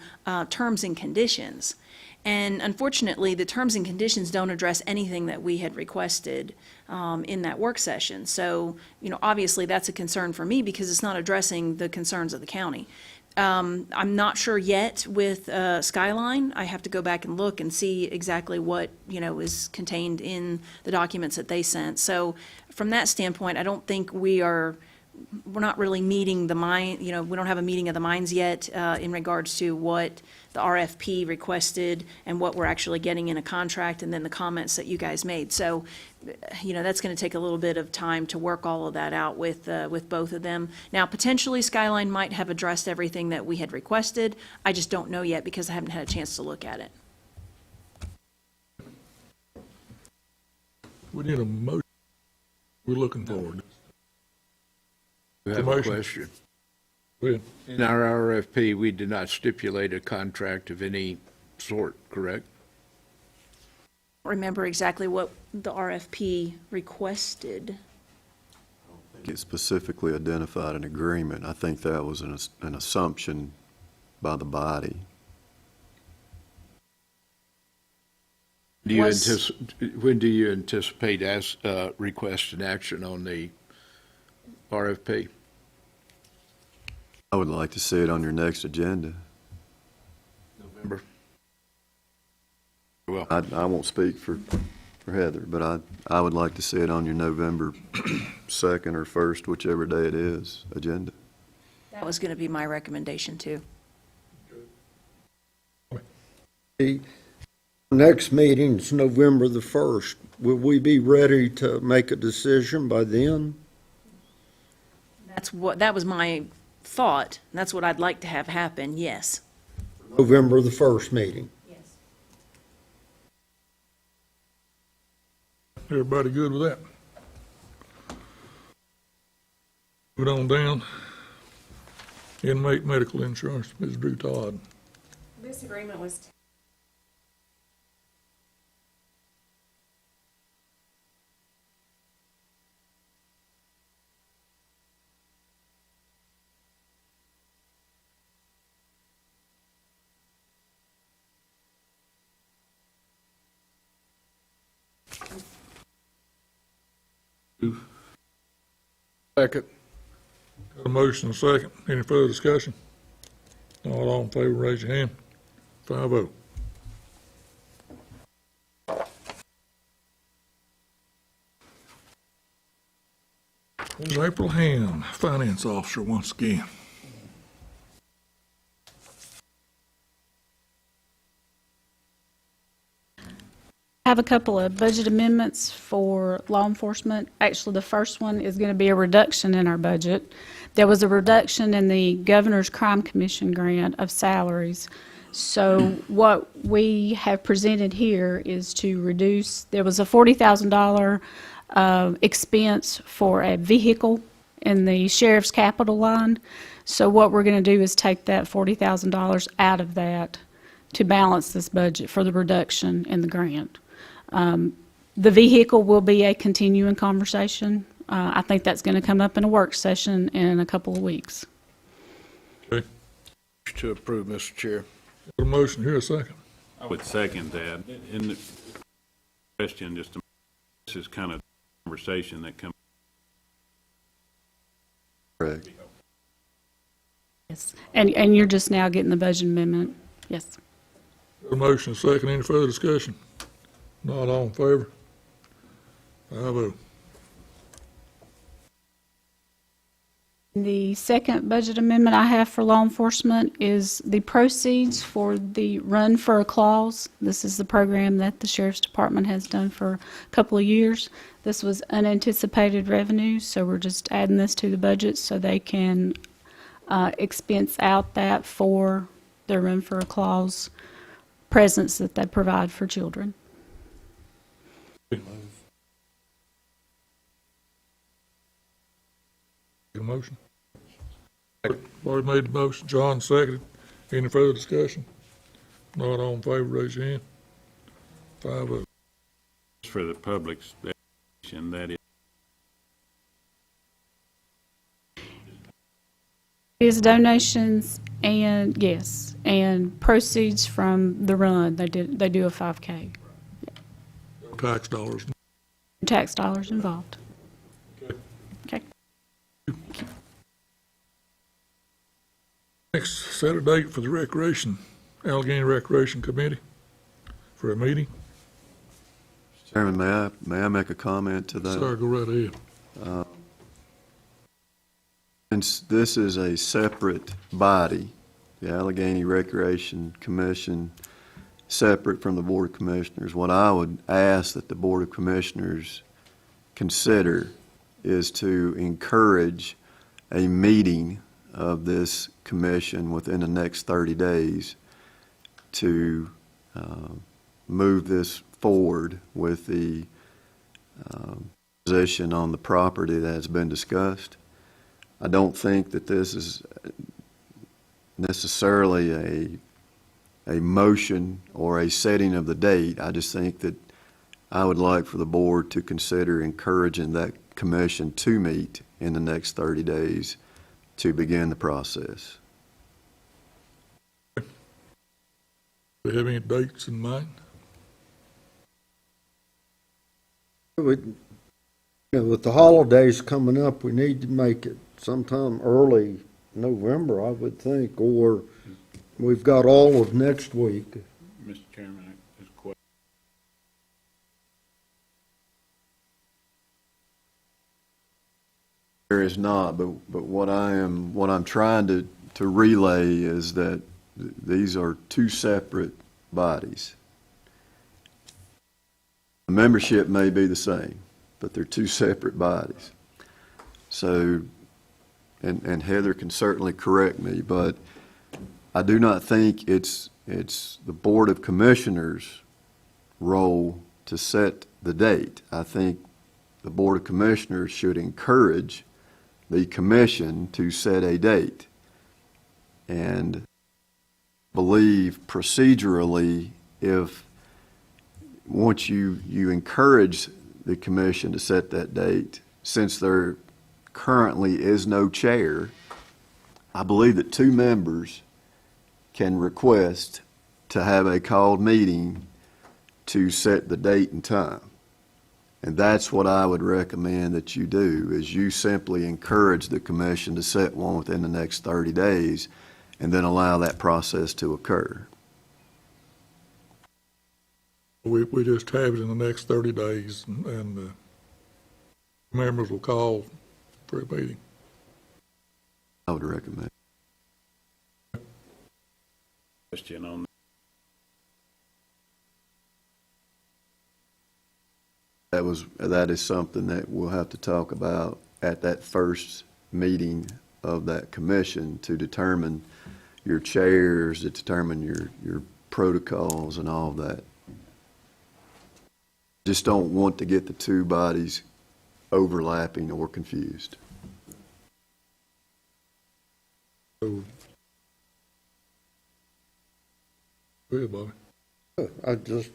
terms and conditions. And unfortunately, the terms and conditions don't address anything that we had requested in that work session. So, obviously, that's a concern for me because it's not addressing the concerns of the county. I'm not sure yet with Skyline. I have to go back and look and see exactly what, is contained in the documents that they sent. So from that standpoint, I don't think we're not really meeting the mind, we don't have a meeting of the minds yet in regards to what the RFP requested and what we're actually getting in a contract, and then the comments that you guys made. So, that's going to take a little bit of time to work all of that out with both of them. Now, potentially Skyline might have addressed everything that we had requested. I just don't know yet because I haven't had a chance to look at it. We need a motion. We're looking forward. I have a question. Go ahead. In our RFP, we did not stipulate a contract of any sort, correct? Remember exactly what the RFP requested. It specifically identified an agreement. I think that was an assumption by the body. When do you anticipate request an action on the RFP? I would like to see it on your next agenda. November? Well, I won't speak for Heather, but I would like to see it on your November 2nd or 1st, whichever day it is, agenda. That was going to be my recommendation too. The next meeting's November the 1st. Will we be ready to make a decision by then? That was my thought. That's what I'd like to have happen, yes. November the 1st meeting. Yes. Everybody good with that? Put on down. Inmate medical insurance, Ms. Drew Todd. This agreement was second. Got a motion and a second. Any further discussion? Not all in favor, raise your hand. 5-0. There's April Ham, Finance Officer, once again. I have a couple of budget amendments for law enforcement. Actually, the first one is going to be a reduction in our budget. There was a reduction in the Governor's Crime Commission grant of salaries. So what we have presented here is to reduce, there was a $40,000 expense for a vehicle in the sheriff's capital line. So what we're going to do is take that $40,000 out of that to balance this budget for the reduction in the grant. The vehicle will be a continuing conversation. I think that's going to come up in a work session in a couple of weeks. Okay. To approve, Mr. Chair. Got a motion here, a second. I would second that. In the question, this is kind of conversation that comes. Correct. Yes. And you're just now getting the budget amendment. Yes. Got a motion and a second. Any further discussion? Not all in favor? 5-0. The second budget amendment I have for law enforcement is the proceeds for the Run for a Clause. This is the program that the Sheriff's Department has done for a couple of years. This was unanticipated revenue, so we're just adding this to the budget so they can expense out that for their Run for a Clause presents that they provide for children. A motion. Already made the motion, John seconded. Any further discussion? Not all in favor, raise your hand. 5-0. For the public's edification, that is, Is donations and, yes, and proceeds from the run. They do a 5K. Tax dollars. Tax dollars involved. Okay. Next, set a date for the Alleghany Recreation Committee for a meeting. Chairman, may I make a comment to that? Sir, go right ahead. Since this is a separate body, the Alleghany Recreation Commission, separate from the Board of Commissioners, what I would ask that the Board of Commissioners consider is to encourage a meeting of this commission within the next 30 days to move this forward with the position on the property that has been discussed. I don't think that this is necessarily a motion or a setting of the date. I just think that I would like for the board to consider encouraging that commission to meet in the next 30 days to begin the process. Do you have any dates in mind? With the holidays coming up, we need to make it sometime early November, I would think, or we've got all of next week. Mr. Chairman, there's a question. There is not, but what I'm trying to relay is that these are two separate bodies. The membership may be the same, but they're two separate bodies. So, and Heather can certainly correct me, but I do not think it's the Board of Commissioners' role to set the date. I think the Board of Commissioners should encourage the commission to set a date, and believe procedurally, if once you encourage the commission to set that date, since there currently is no chair, I believe that two members can request to have a called meeting to set the date and time. And that's what I would recommend that you do, is you simply encourage the commission to set one within the next 30 days and then allow that process to occur. We just have it in the next 30 days, and members will call for a meeting. I would recommend. Question on That is something that we'll have to talk about at that first meeting of that commission to determine your chairs, to determine your protocols and all of that. Just don't want to get the two bodies overlapping or confused. So, go ahead, Bobby. I just,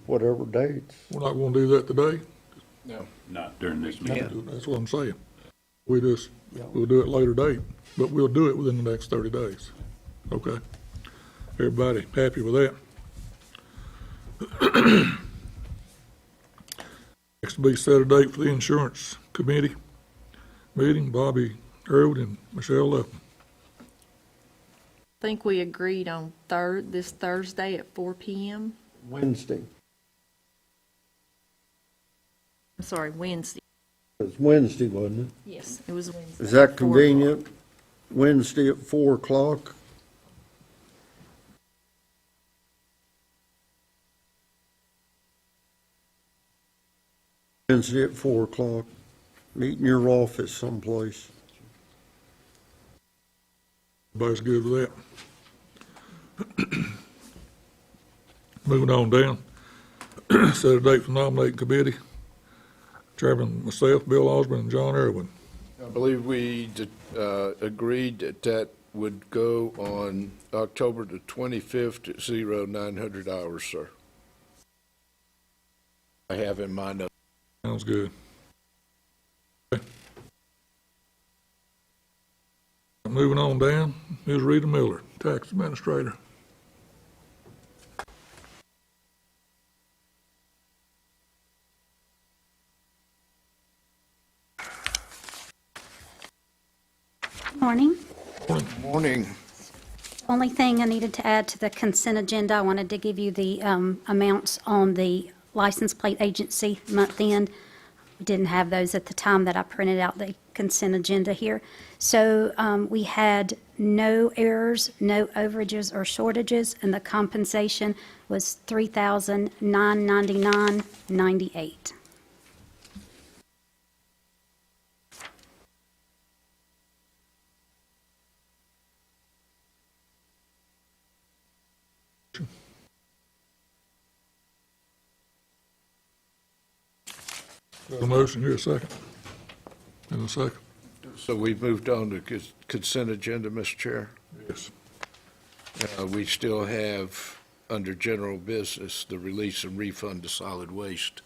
whatever dates. We're not going to do that today? No. Not during this meeting. That's what I'm saying. We'll do it later date, but we'll do it within the next 30 days. Okay? Everybody happy with that? Next will be set a date for the insurance committee meeting. Bobby Irwin and Michelle Left. I think we agreed on this Thursday at 4 p.m. Wednesday. I'm sorry, Wednesday. It's Wednesday, wasn't Yes, it was Wednesday. it? Is that 4 o'clock. convenient? Wednesday at 4 o'clock? Wednesday at 4 o'clock. Meet in your office someplace. Everybody's good with that. Moving on down. Set a date for nominating committee. Chairman, myself, Bill Osborne, and John Irwin. I believe we agreed that would go on October the 25th at 0900 hours, sir. I have in my notes. Sounds good. Okay. Moving on down, Ms. Rita Miller, Tax Administrator. Morning. Morning. Only thing I needed to add to the consent agenda, I wanted to give you the amounts on the license plate agency month end. Didn't have those at the time that I printed out the consent agenda here. So we had no errors, no overages or shortages, and the compensation was $3,999.98. Got a motion here, a second. In a second. So we've moved on to consent agenda, Mr. Chair. Yes. We still have, under general business, the release and refund to solid waste.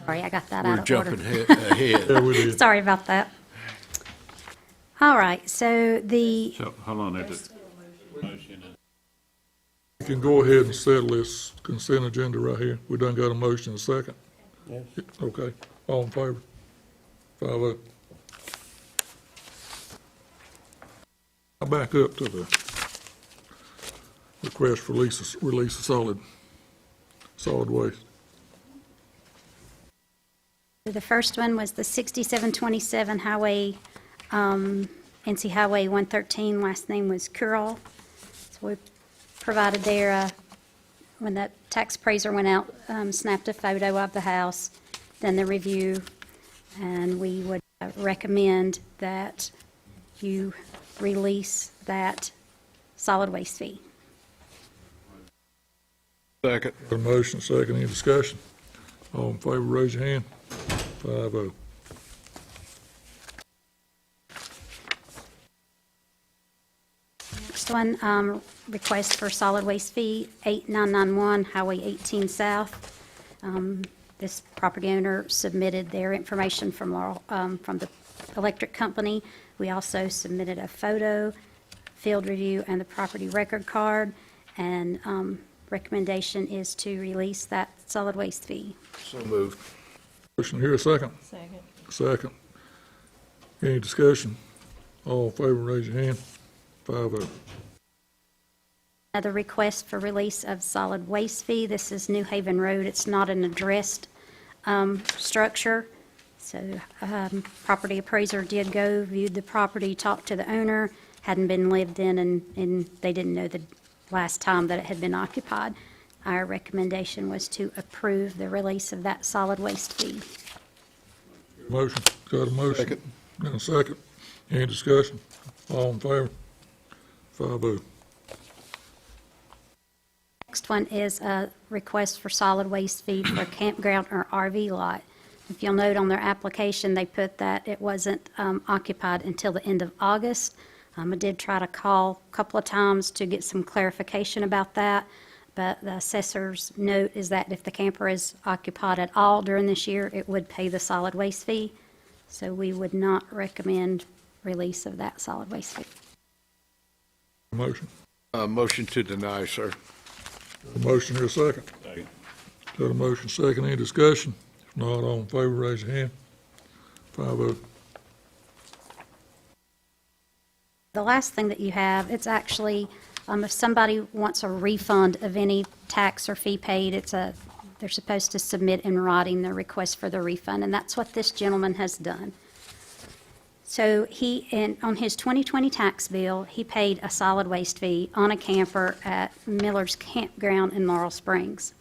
Sorry, I got that We're out of order. jumping ahead. Yeah, we did. Sorry about that. All right, so the, So, hold on, there's a motion. You can go ahead and settle this consent agenda right here. We done got a motion and a second. Yes. Okay, all in favor? 5-0. I'll back up to the request for release of solid waste. the first one was the 6727 Highway, NC Highway 113, last name was Curl. So we provided there, when the tax appraiser went out, snapped a photo of the house, then the review, and we would recommend that you release that solid waste fee. Second. Got a motion, second, any discussion? All in favor, raise your hand. 5-0. Next one, request for solid waste fee, 8991 Highway 18 South. This property owner submitted their information from the electric company. We also submitted a photo, field review, and the property record card, and recommendation is to release that solid waste fee. So moved. Motion here, a second. Second. Second. Any discussion? All in favor, raise your hand. 5-0. Another request for release of solid waste fee. This is New Haven Road. It's not an addressed structure. So property appraiser did go, viewed the property, talked to the owner, hadn't been lived in, and they didn't know the last time that it had been occupied. Our recommendation was to approve the release of that solid waste fee. Motion, got a motion. Second. And a second. Any discussion? All in favor? 5-0. Next one is a request for solid waste fee for a campground or RV lot. If you'll note on their application, they put that it wasn't occupied until the end of August. I did try to call a couple of times to get some clarification about that, but the assessor's note is that if the camper is occupied at all during this year, it would pay the solid waste fee. So we would not recommend release of that solid waste fee. Motion. Motion to deny, sir. Got a motion here, a second. Second. Got a motion, second. Any discussion? If not, all in favor, raise your hand. 5-0. The last thing that you have, it's actually, if somebody wants a refund of any tax or fee paid, there's they're supposed to submit in writing their request for the refund, and that's what this gentleman has done. So on his 2020 tax bill, he paid a solid waste fee on a camper at Miller's Campground in Laurel Springs.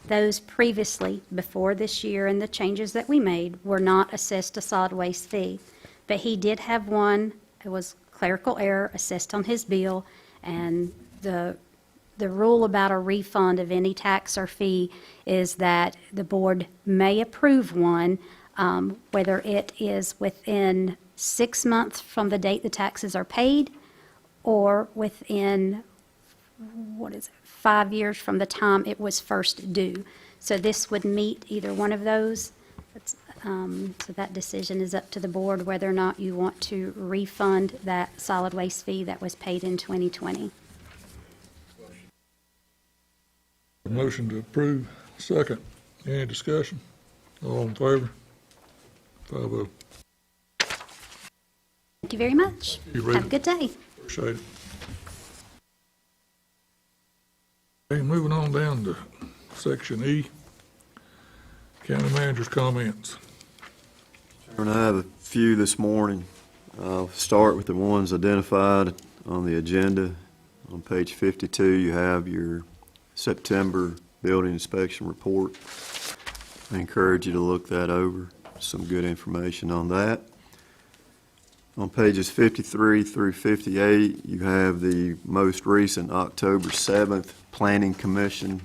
Those previously, before this year and the changes that we made, were not assessed a solid waste fee. But he did have one, it was clerical error, assessed on his bill, and the rule about a refund of any tax or fee is that the board may approve one, whether it is within 6 months from the date the taxes are paid, or within, 5 years from the time it was first due. So this would meet either one of those. So that decision is up to the board whether or not you want to refund that solid waste fee that was paid in 2020. Motion to approve, second. Any discussion? All in favor? 5-0. Thank you very much. You ready? Have a good day. Appreciate it. Okay, moving on down to section E, county manager's comments. Chairman, I have a few this morning. I'll start with the ones identified on the agenda. On page 52, you have your September building inspection report. I encourage you to look that over. Some good information on that. On pages 53 through 58, you have the most recent October 7th Planning Commission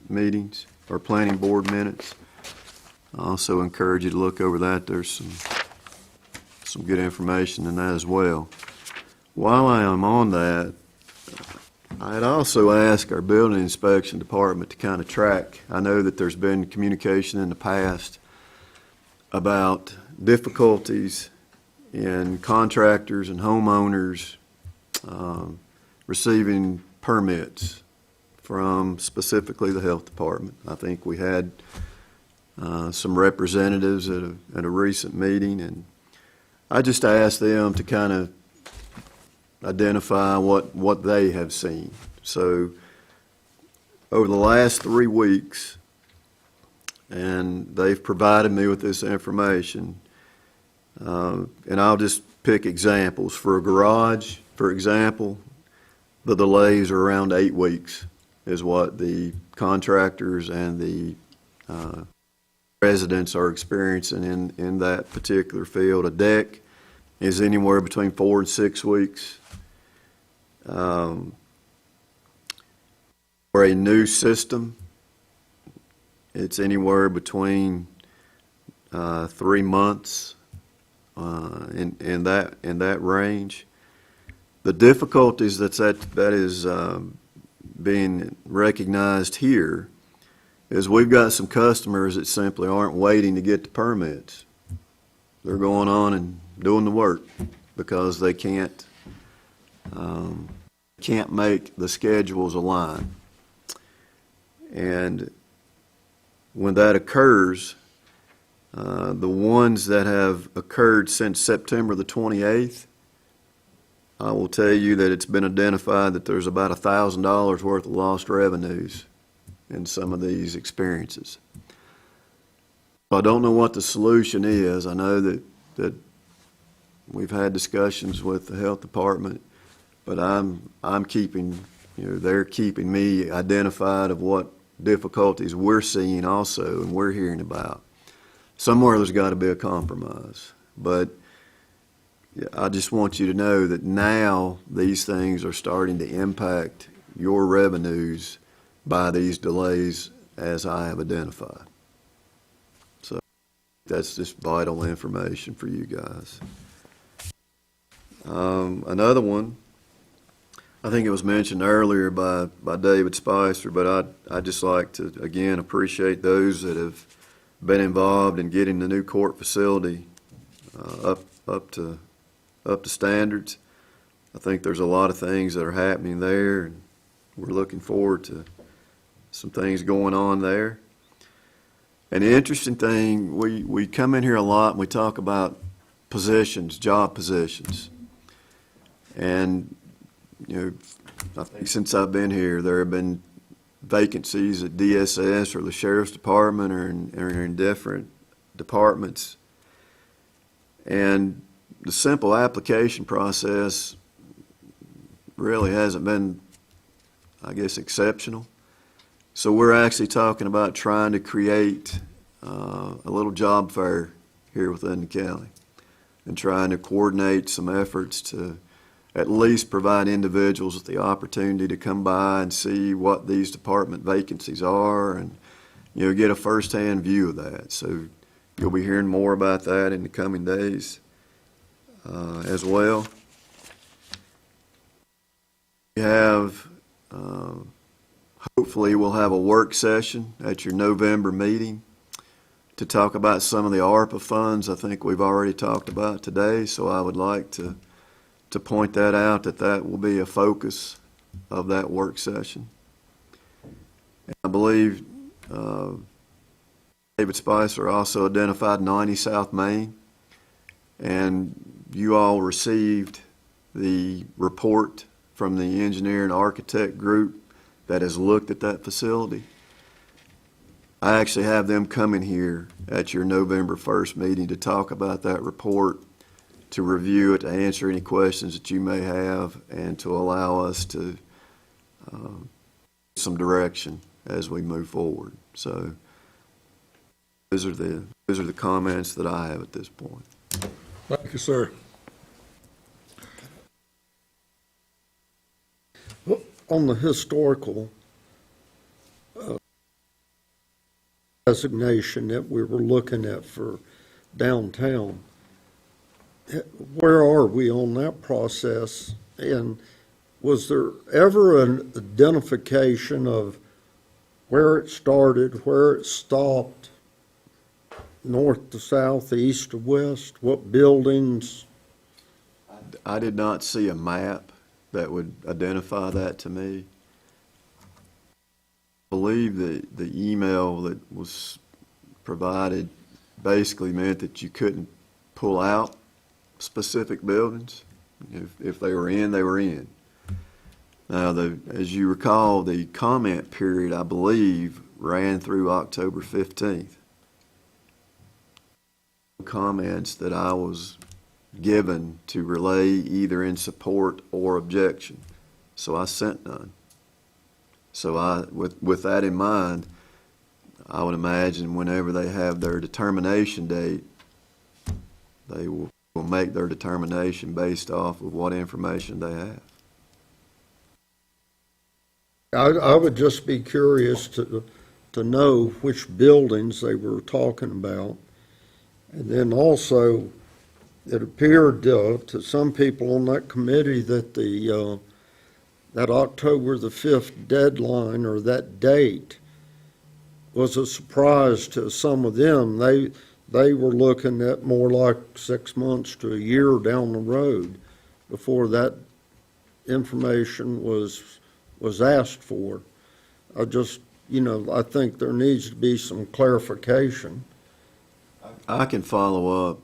meetings, or Planning Board minutes. I also encourage you to look over that. There's some good information in that as well. While I am on that, I'd also ask our building inspection department to kind of track. I know that there's been communication in the past about difficulties in contractors and homeowners receiving permits from specifically the health department. I think we had some representatives at a recent meeting, and I just asked them to kind of identify what they have seen. So over the last 3 weeks, and they've provided me with this information, and I'll just pick examples. For a garage, for example, the delays are around 8 weeks is what the contractors and the residents are experiencing in that particular field. A deck is anywhere between 4 and 6 weeks. For a new system, it's anywhere between 3 months in that range. The difficulties that is being recognized here is we've got some customers that simply aren't waiting to get the permits. They're going on and doing the work because they can't make the schedules align. And when that occurs, the ones that have occurred since September the 28th, I will tell you that it's been identified that there's about $1,000 worth of lost revenues in some of these experiences. I don't know what the solution is. I know that we've had discussions with the health department, but I'm keeping, they're keeping me identified of what difficulties we're seeing also and we're hearing about. Somewhere there's got to be a compromise, but I just want you to know that now these things are starting to impact your revenues by these delays as I have identified. So that's just vital information for you guys. Another one, I think it was mentioned earlier by David Spicer, but I'd just like to, again, appreciate those that have been involved in getting the new court facility up to standards. I think there's a lot of things that are happening there, and we're looking forward to some things going on there. And the interesting thing, we come in here a lot and we talk about positions, job positions. And, I think since I've been here, there have been vacancies at DSS or the Sheriff's Department or in different departments. And the simple application process really hasn't been, I guess, exceptional. So we're actually talking about trying to create a little job fair here within the county and trying to coordinate some efforts to at least provide individuals with the opportunity to come by and see what these department vacancies are and, you know, get a firsthand view of that. So you'll be hearing more about that in the coming days as well. We have, hopefully we'll have a work session at your November meeting to talk about some of the ARPA funds I think we've already talked about today. So I would like to point that out, that will be a focus of that work session. And I believe David Spicer also identified 90 South Main, and you all received the report from the engineer and architect group that has looked at that facility. I actually have them coming here at your November 1st meeting to talk about that report, to review it, to answer any questions that you may have, and to allow us to some direction as we move forward. So those are the comments that I have at this point. Thank you, sir. On the historical designation that we were looking at for downtown, where are we on that process? And was there ever an identification of where it started, where it stopped, north to south, east to west, what buildings? I did not see a map that would identify that to me. I believe the email that was provided basically meant that you couldn't pull out specific buildings. If they were in, they were in. Now, as you recall, the comment period, I believe, ran through October 15th. Comments that I was given to relay either in support or objection, so I sent none. So with that in mind, I would imagine whenever they have their determination date, they will make their determination based off of what information they have. I would just be curious to know which buildings they were talking about. And then also, it appeared to some people on that committee that that October the 5th deadline, or that date, was a surprise to some of them. They were looking at more like 6 months to a year down the road before that information was asked for. I think there needs to be some clarification. I can follow up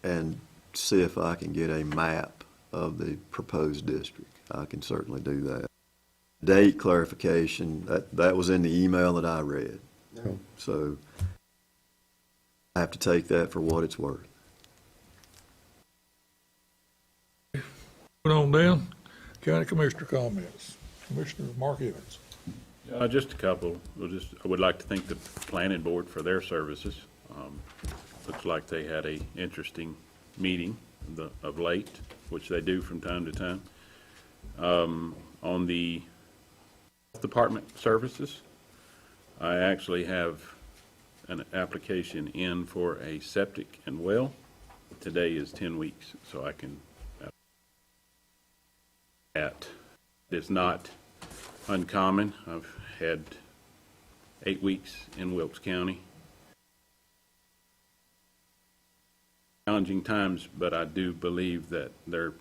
and see if I can get a map of the proposed district. I can certainly do that. Date clarification, that was in the email that I read. Yeah. So I have to take that for what it's worth. Moving on down, county commissioner comments. Commissioner Mark Evans. Just a couple. I would like to thank the planning board for their services. Looks like they had a interesting meeting of late, which they do from time to time. On the department services, I actually have an application in for a septic and well. Today is 10 weeks, so I can it's not uncommon. I've had 8 weeks in Wilkes County. Challenging times, but I do believe that they're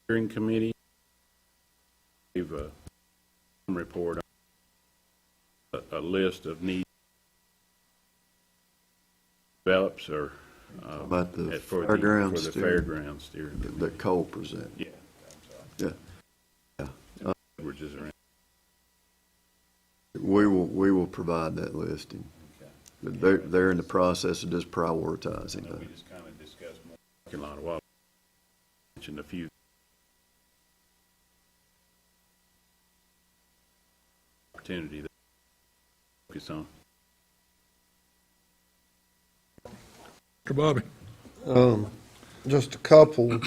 hearing committee gave a report a list of needs develops or About the for fairgrounds for the steering fairgrounds steering. that Cole presented. Yeah. Yeah. Which is around. We will provide that listing. They're in the process of just prioritizing We that. just kind of discussed more parking lot a while. Mentioned a few. Opportunity to focus on. Mr. Bobby? Just a couple.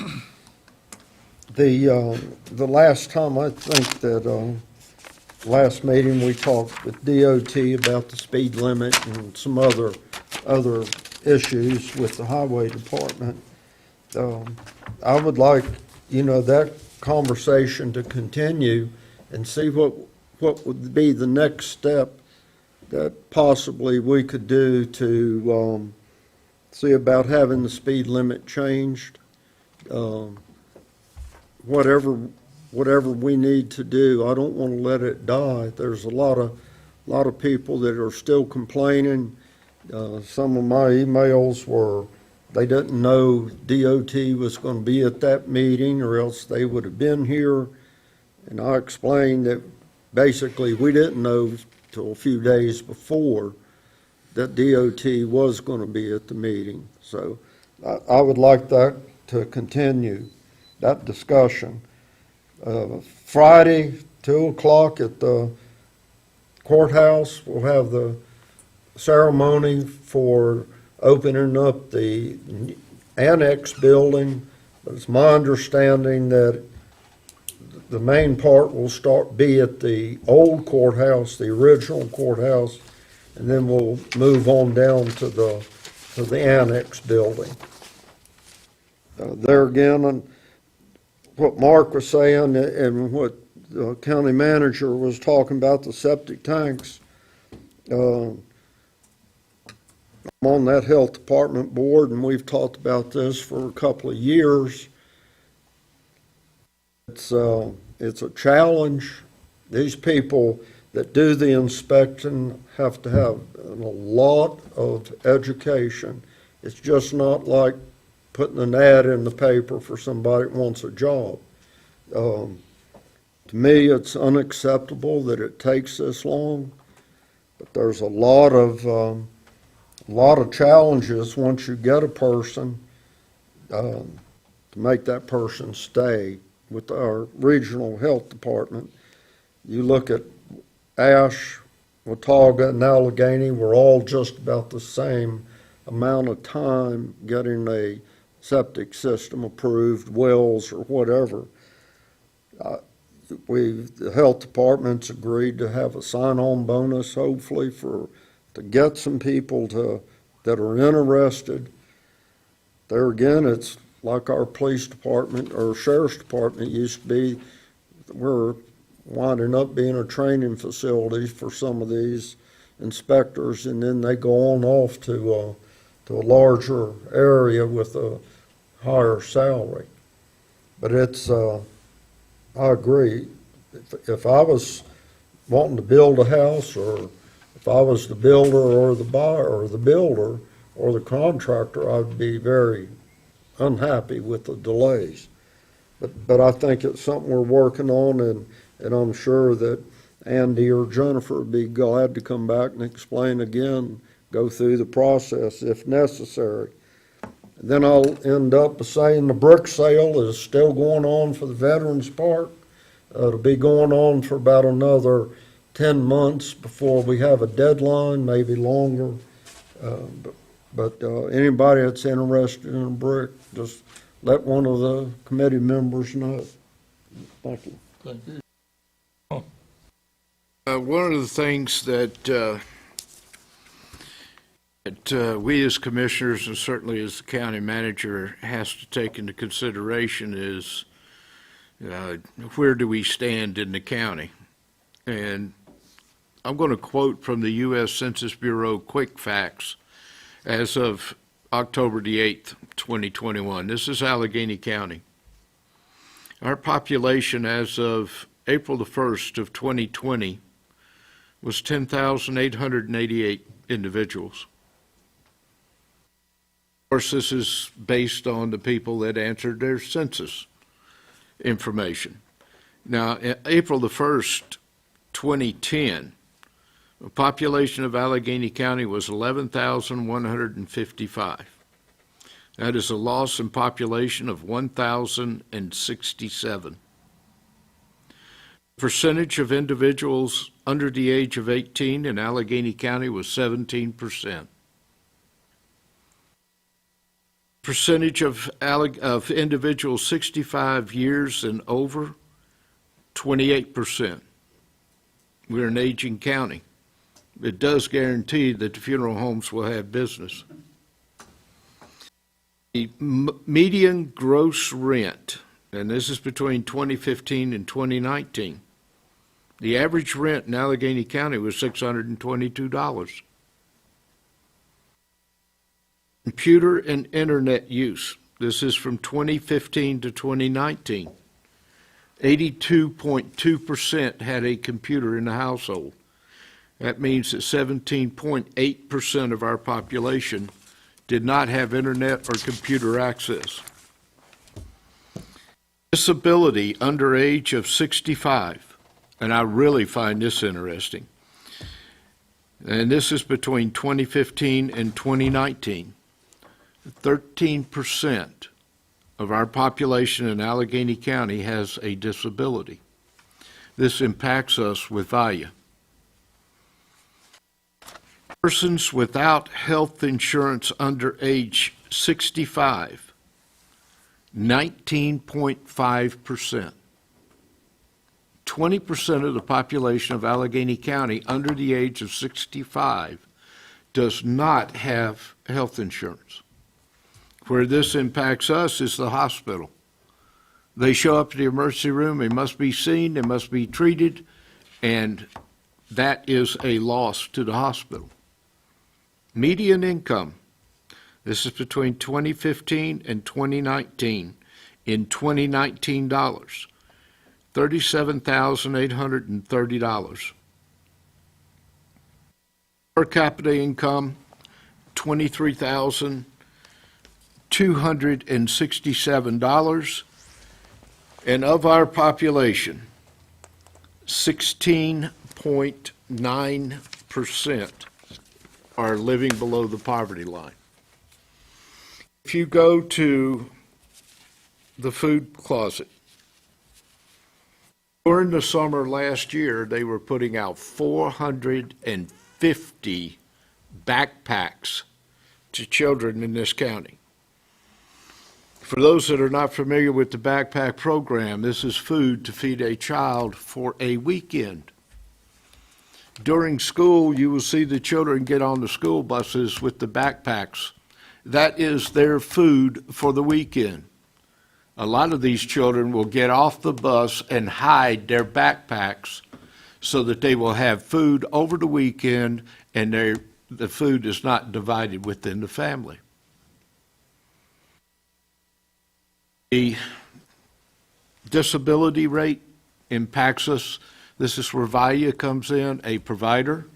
The last time, I think that, last meeting, we talked with DOT about the speed limit and some other issues with the highway department. I would like, that conversation to continue and see what would be the next step that possibly we could do to, see about having the speed limit changed. Whatever we need to do, I don't want to let it die. There's a lot of people that are still complaining. Some of my emails were, they didn't know DOT was going to be at that meeting, or else they would have been here. And I explained that basically we didn't know till a few days before that DOT was going to be at the meeting. So I would like that to continue, that discussion. Friday, 2 o'clock at the courthouse, we'll have the ceremony for opening up the Annex building. But it's my understanding that the main part will be at the old courthouse, the original courthouse, and then we'll move on down to the Annex building. There again, and what Mark was saying and what the county manager was talking about, the septic tanks. I'm on that health department board, and we've talked about this for a couple of years. It's a challenge. These people that do the inspection have to have a lot of education. It's just not like putting an ad in the paper for somebody that wants a job. To me, it's unacceptable that it takes this long, but there's a lot of challenges once you get a person to make that person stay. With our regional health department, you look at Ash, Watauga, and Alleghany, we're all just about the same amount of time getting a septic system approved, wells or whatever. The health department's agreed to have a sign-on bonus, hopefully, to get some people that are interested. There again, it's like our police department or sheriff's department used to be. We're winding up being a training facility for some of these inspectors, and then they go on off to a larger area with a higher salary. But it's, I agree. If I was wanting to build a house, or if I was the builder or the buyer or the builder or the contractor, I'd be very unhappy with the delays. But I think it's something we're working on, and I'm sure that Andy or Jennifer would be glad to come back and explain again, go through the process if necessary. And then I'll end up saying the brick sale is still going on for the Veterans Park. It'll be going on for about another 10 months before we have a deadline, maybe longer. But anybody that's interested in a brick, just let one of the committee members know. Thank you. Thank you. One of the things that we as commissioners, and certainly as the county manager, has to take into consideration is where do we stand in the county? And I'm going to quote from the U.S. Census Bureau Quick Facts as of October the 8th, 2021. This is Alleghany County. Our population as of April the 1st of 2020 was 10,888 individuals. Of course, this is based on the people that answered their census information. Now, April the 1st, 2010, the population of Alleghany County was 11,155. That is a loss in population of 1,067. The percentage of individuals under the age of 18 in Alleghany County was 17%. Percentage of individuals 65 years and over, 28%. We're an aging county. It does guarantee that the funeral homes will have business. The median gross rent, and this is between 2015 and 2019, the average rent in Alleghany County was $622. Computer and internet use, this is from 2015 to 2019. 82.2% had a computer in the household. That means that 17.8% of our population did not have internet or computer access. Disability under age of 65, and I really find this interesting, and this is between 2015 and 2019. 13% of our population in Alleghany County has a disability. This impacts us with VIA. Persons without health insurance under age 65, 19.5%. 20% of the population of Alleghany County under the age of 65 does not have health insurance. Where this impacts us is the hospital. They show up to the emergency room, they must be seen, they must be treated, and that is a loss to the hospital. Median income, this is between 2015 and 2019, in 2019 dollars, $37,830. Per capita income, $23,267, and of our population, 16.9% are living below the poverty line. If you go to the food closet, during the summer last year, they were putting out 450 backpacks to children in this county. For those that are not familiar with the backpack program, this is food to feed a child for a weekend. During school, you will see the children get on the school buses with the backpacks. That is their food for the weekend. A lot of these children will get off the bus and hide their backpacks so that they will have food over the weekend and the food is not divided within the family. The disability rate impacts us. This is where VIA comes in, a provider.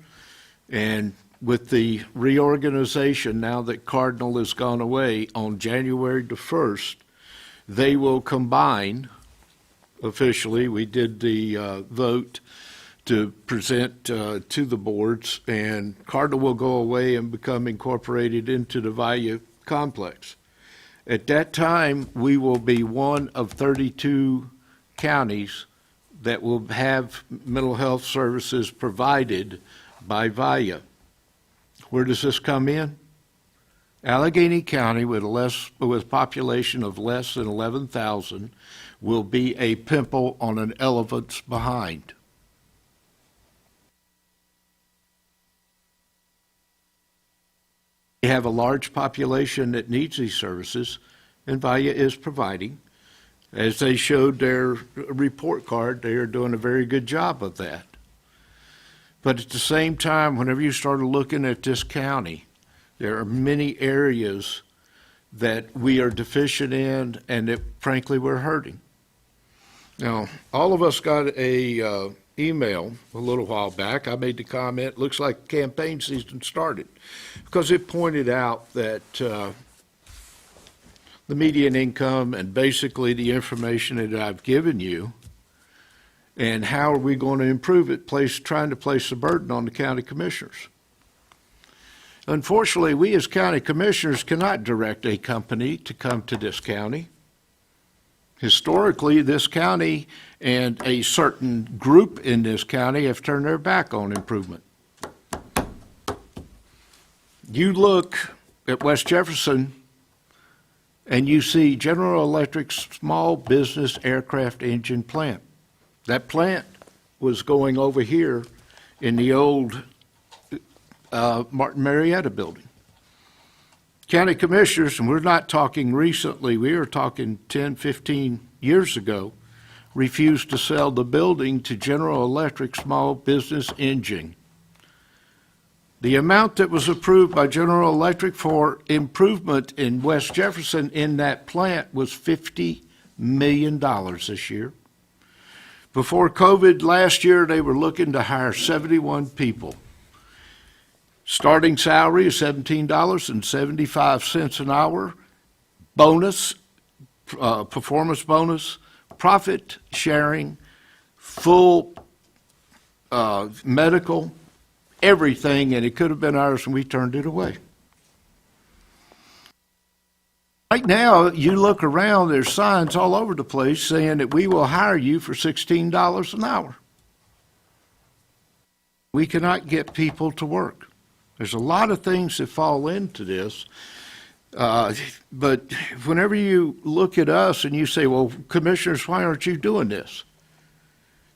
And with the reorganization, now that Cardinal has gone away, on January the 1st, they will combine officially. We did the vote to present to the boards, and Cardinal will go away and become incorporated into the VIA complex. At that time, we will be one of 32 counties that will have mental health services provided by VIA. Where does this come in? Alleghany County, with a population of less than 11,000, will be a pimple on an elephant's behind. We have a large population that needs these services, and VIA is providing. As they showed their report card, they are doing a very good job of that. But at the same time, whenever you started looking at this county, there are many areas that we are deficient in and that, frankly, we're hurting. Now, all of us got a email a little while back. I made the comment, looks like campaign season started, because it pointed out that the median income and basically the information that I've given you, and how are we going to improve it, trying to place the burden on the county commissioners. Unfortunately, we as county commissioners cannot direct a company to come to this county. Historically, this county and a certain group in this county have turned their back on improvement. You look at West Jefferson and you see General Electric's small business aircraft engine plant. That plant was going over here in the old Martin Marietta building. County commissioners, and we're not talking recently, we were talking 10, 15 years ago, refused to sell the building to General Electric Small Business Engine. The amount that was approved by General Electric for improvement in West Jefferson in that plant was $50 million this year. Before COVID last year, they were looking to hire 71 people. Starting salary is $17.75 an hour, bonus, performance bonus, profit sharing, full medical, everything, and it could have been ours and we turned it away. Right now, you look around, there's signs all over the place saying that we will hire you for $16 an hour. We cannot get people to work. There's a lot of things that fall into this, but whenever you look at us and you say, well, commissioners, why aren't you doing this?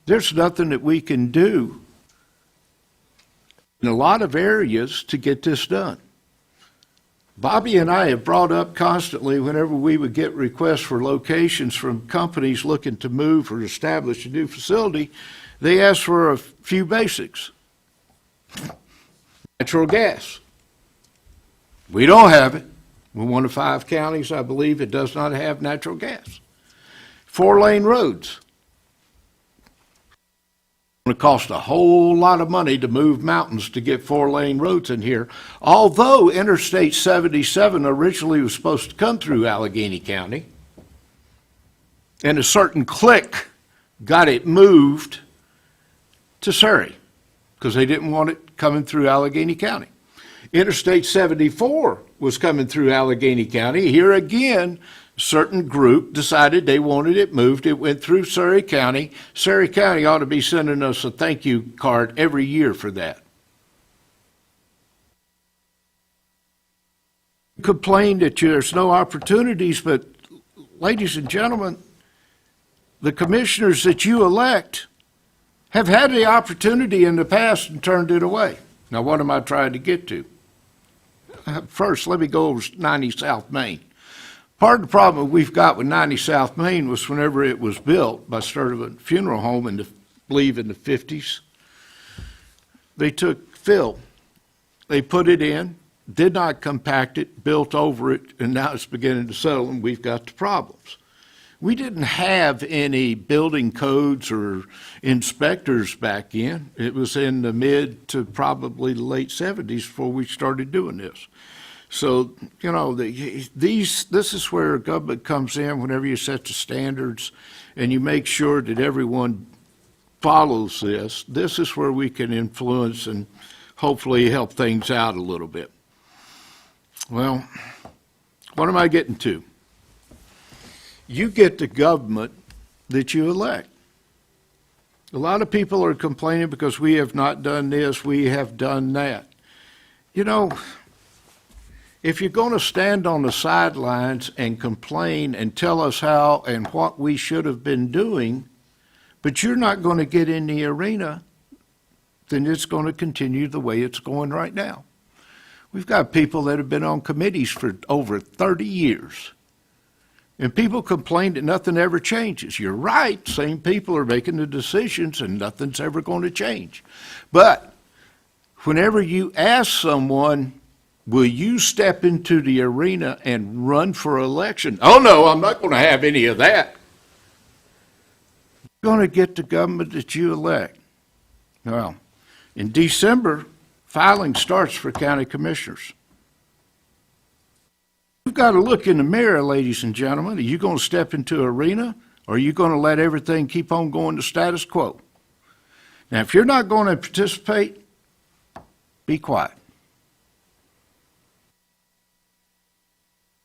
There's nothing that we can do in a lot of areas to get this done. Bobby and I have brought up constantly whenever we would get requests for locations from companies looking to move or establish a new facility, they ask for a few basics. Natural gas. We don't have it. We're one of 5 counties, I believe, that does not have natural gas. 4-lane roads. It's going to cost a whole lot of money to move mountains to get 4-lane roads in here. Although Interstate 77 originally was supposed to come through Alleghany County, and a certain clique got it moved to Surrey, because they didn't want it coming through Alleghany County. Interstate 74 was coming through Alleghany County. Here again, a certain group decided they wanted it moved. It went through Surrey County. Surrey County ought to be sending us a thank you card every year for that. Complained that there's no opportunities, but ladies and gentlemen, the commissioners that you elect have had the opportunity in the past and turned it away. Now, what am I trying to get to? First, let me go over 90 South Main. Part of the problem we've got with 90 South Main was whenever it was built by Sturtevant Funeral Home in I believe in the 50s, they took fill. They put it in, did not compact it, built over it, and now it's beginning to settle, and we've got the problems. We didn't have any building codes or inspectors back in. It was in the mid to probably the late 70s before we started doing this. So, you know, this is where government comes in whenever you set the standards and you make sure that everyone follows this. This is where we can influence and hopefully help things out a little bit. Well, what am I getting to? You get the government that you elect. A lot of people are complaining because we have not done this, we have done that. You know, if you're going to stand on the sidelines and complain and tell us how and what we should have been doing, but you're not going to get in the arena, then it's going to continue the way it's going right now. We've got people that have been on committees for over 30 years. And people complain that nothing ever changes. You're right, same people are making the decisions and nothing's ever going to change. But whenever you ask someone, will you step into the arena and run for election? Oh no, I'm not going to have any of that. You're going to get the government that you elect. Well, in December, filing starts for county commissioners. You've got to look in the mirror, ladies and gentlemen. Are you going to step into an arena, or are you going to let everything keep on going to status quo? Now, if you're not going to participate, be quiet.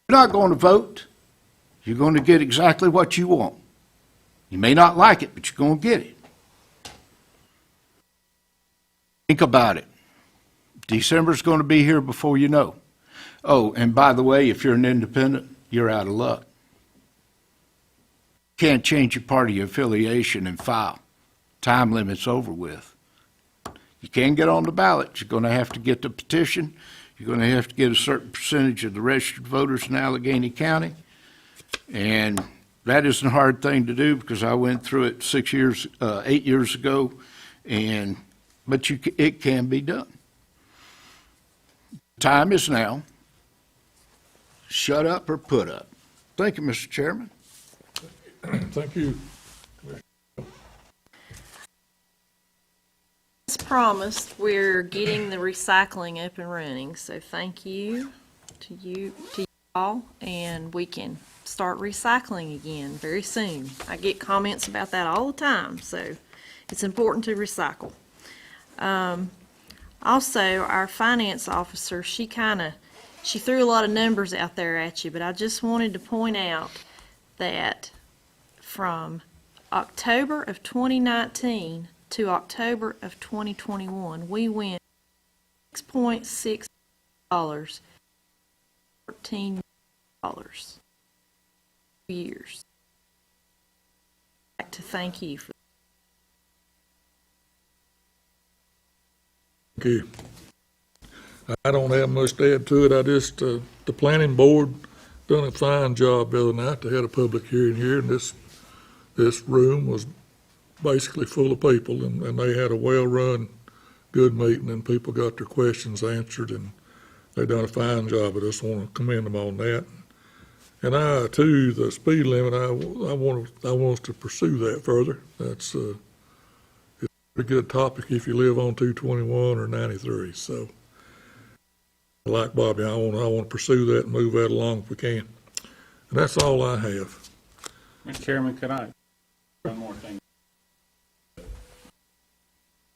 If you're not going to vote, you're going to get exactly what you want. You may not like it, but you're going to get it. Think about it. December's going to be here before you know. Oh, and by the way, if you're an independent, you're out of luck. Can't change your party affiliation and file. Time limit's over with. You can get on the ballot. You're going to have to get the petition. You're going to have to get a certain percentage of the registered voters in Alleghany County. And that isn't a hard thing to do because I went through it 8 years ago, but it can be done. Time is now. Shut up or put up. Thank you, Mr. Chairman. Thank you. As promised, we're getting the recycling up and running, so thank you to you all, and we can start recycling again very soon. I get comments about that all the time, so it's important to recycle. Also, our finance officer, she threw a lot of numbers out there at you, but I just wanted to point out that from October of 2019 to October of 2021, we went $6.6 $14 years. I'd like to thank you for Thank you. I don't have much to add to it. I just, the planning board done a fine job the other night. They had a public hearing here, and this room was basically full of people, and they had a well-run, good meeting, and people got their questions answered, and they done a fine job. I just want to commend them on that. And the speed limit, I want us to pursue that further. It's a good topic if you live on 221 or 93. So, like Bobby, I want to pursue that and move that along if we can. And that's all I have. Mr. Chairman, could I, one more thing?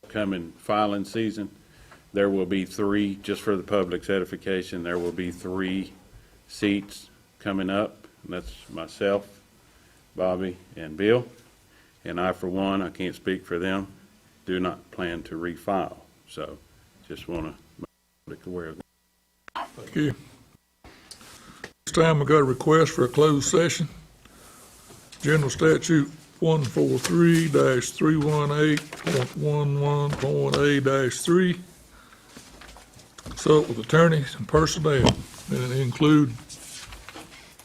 Coming filing season, there will be 3, just for the public's edification, there will be 3 seats coming up. And that's myself, Bobby, and Bill. And I, for one, I can't speak for them, do not plan to refile. So just want to make the public aware of that. Thank you. This time we got a request for a closed session. General Statute 143-318.11.A-3. Consult with attorneys and personnel, and it include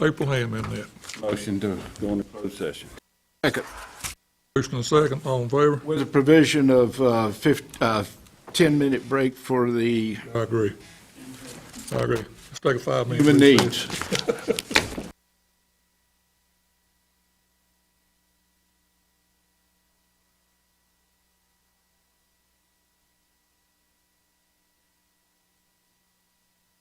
April Ham in that. Motion to go into closed session. Second. Motion and second, all in favor? With the provision of 10-minute break for the I agree. Let's take a 5-minute human recess. needs.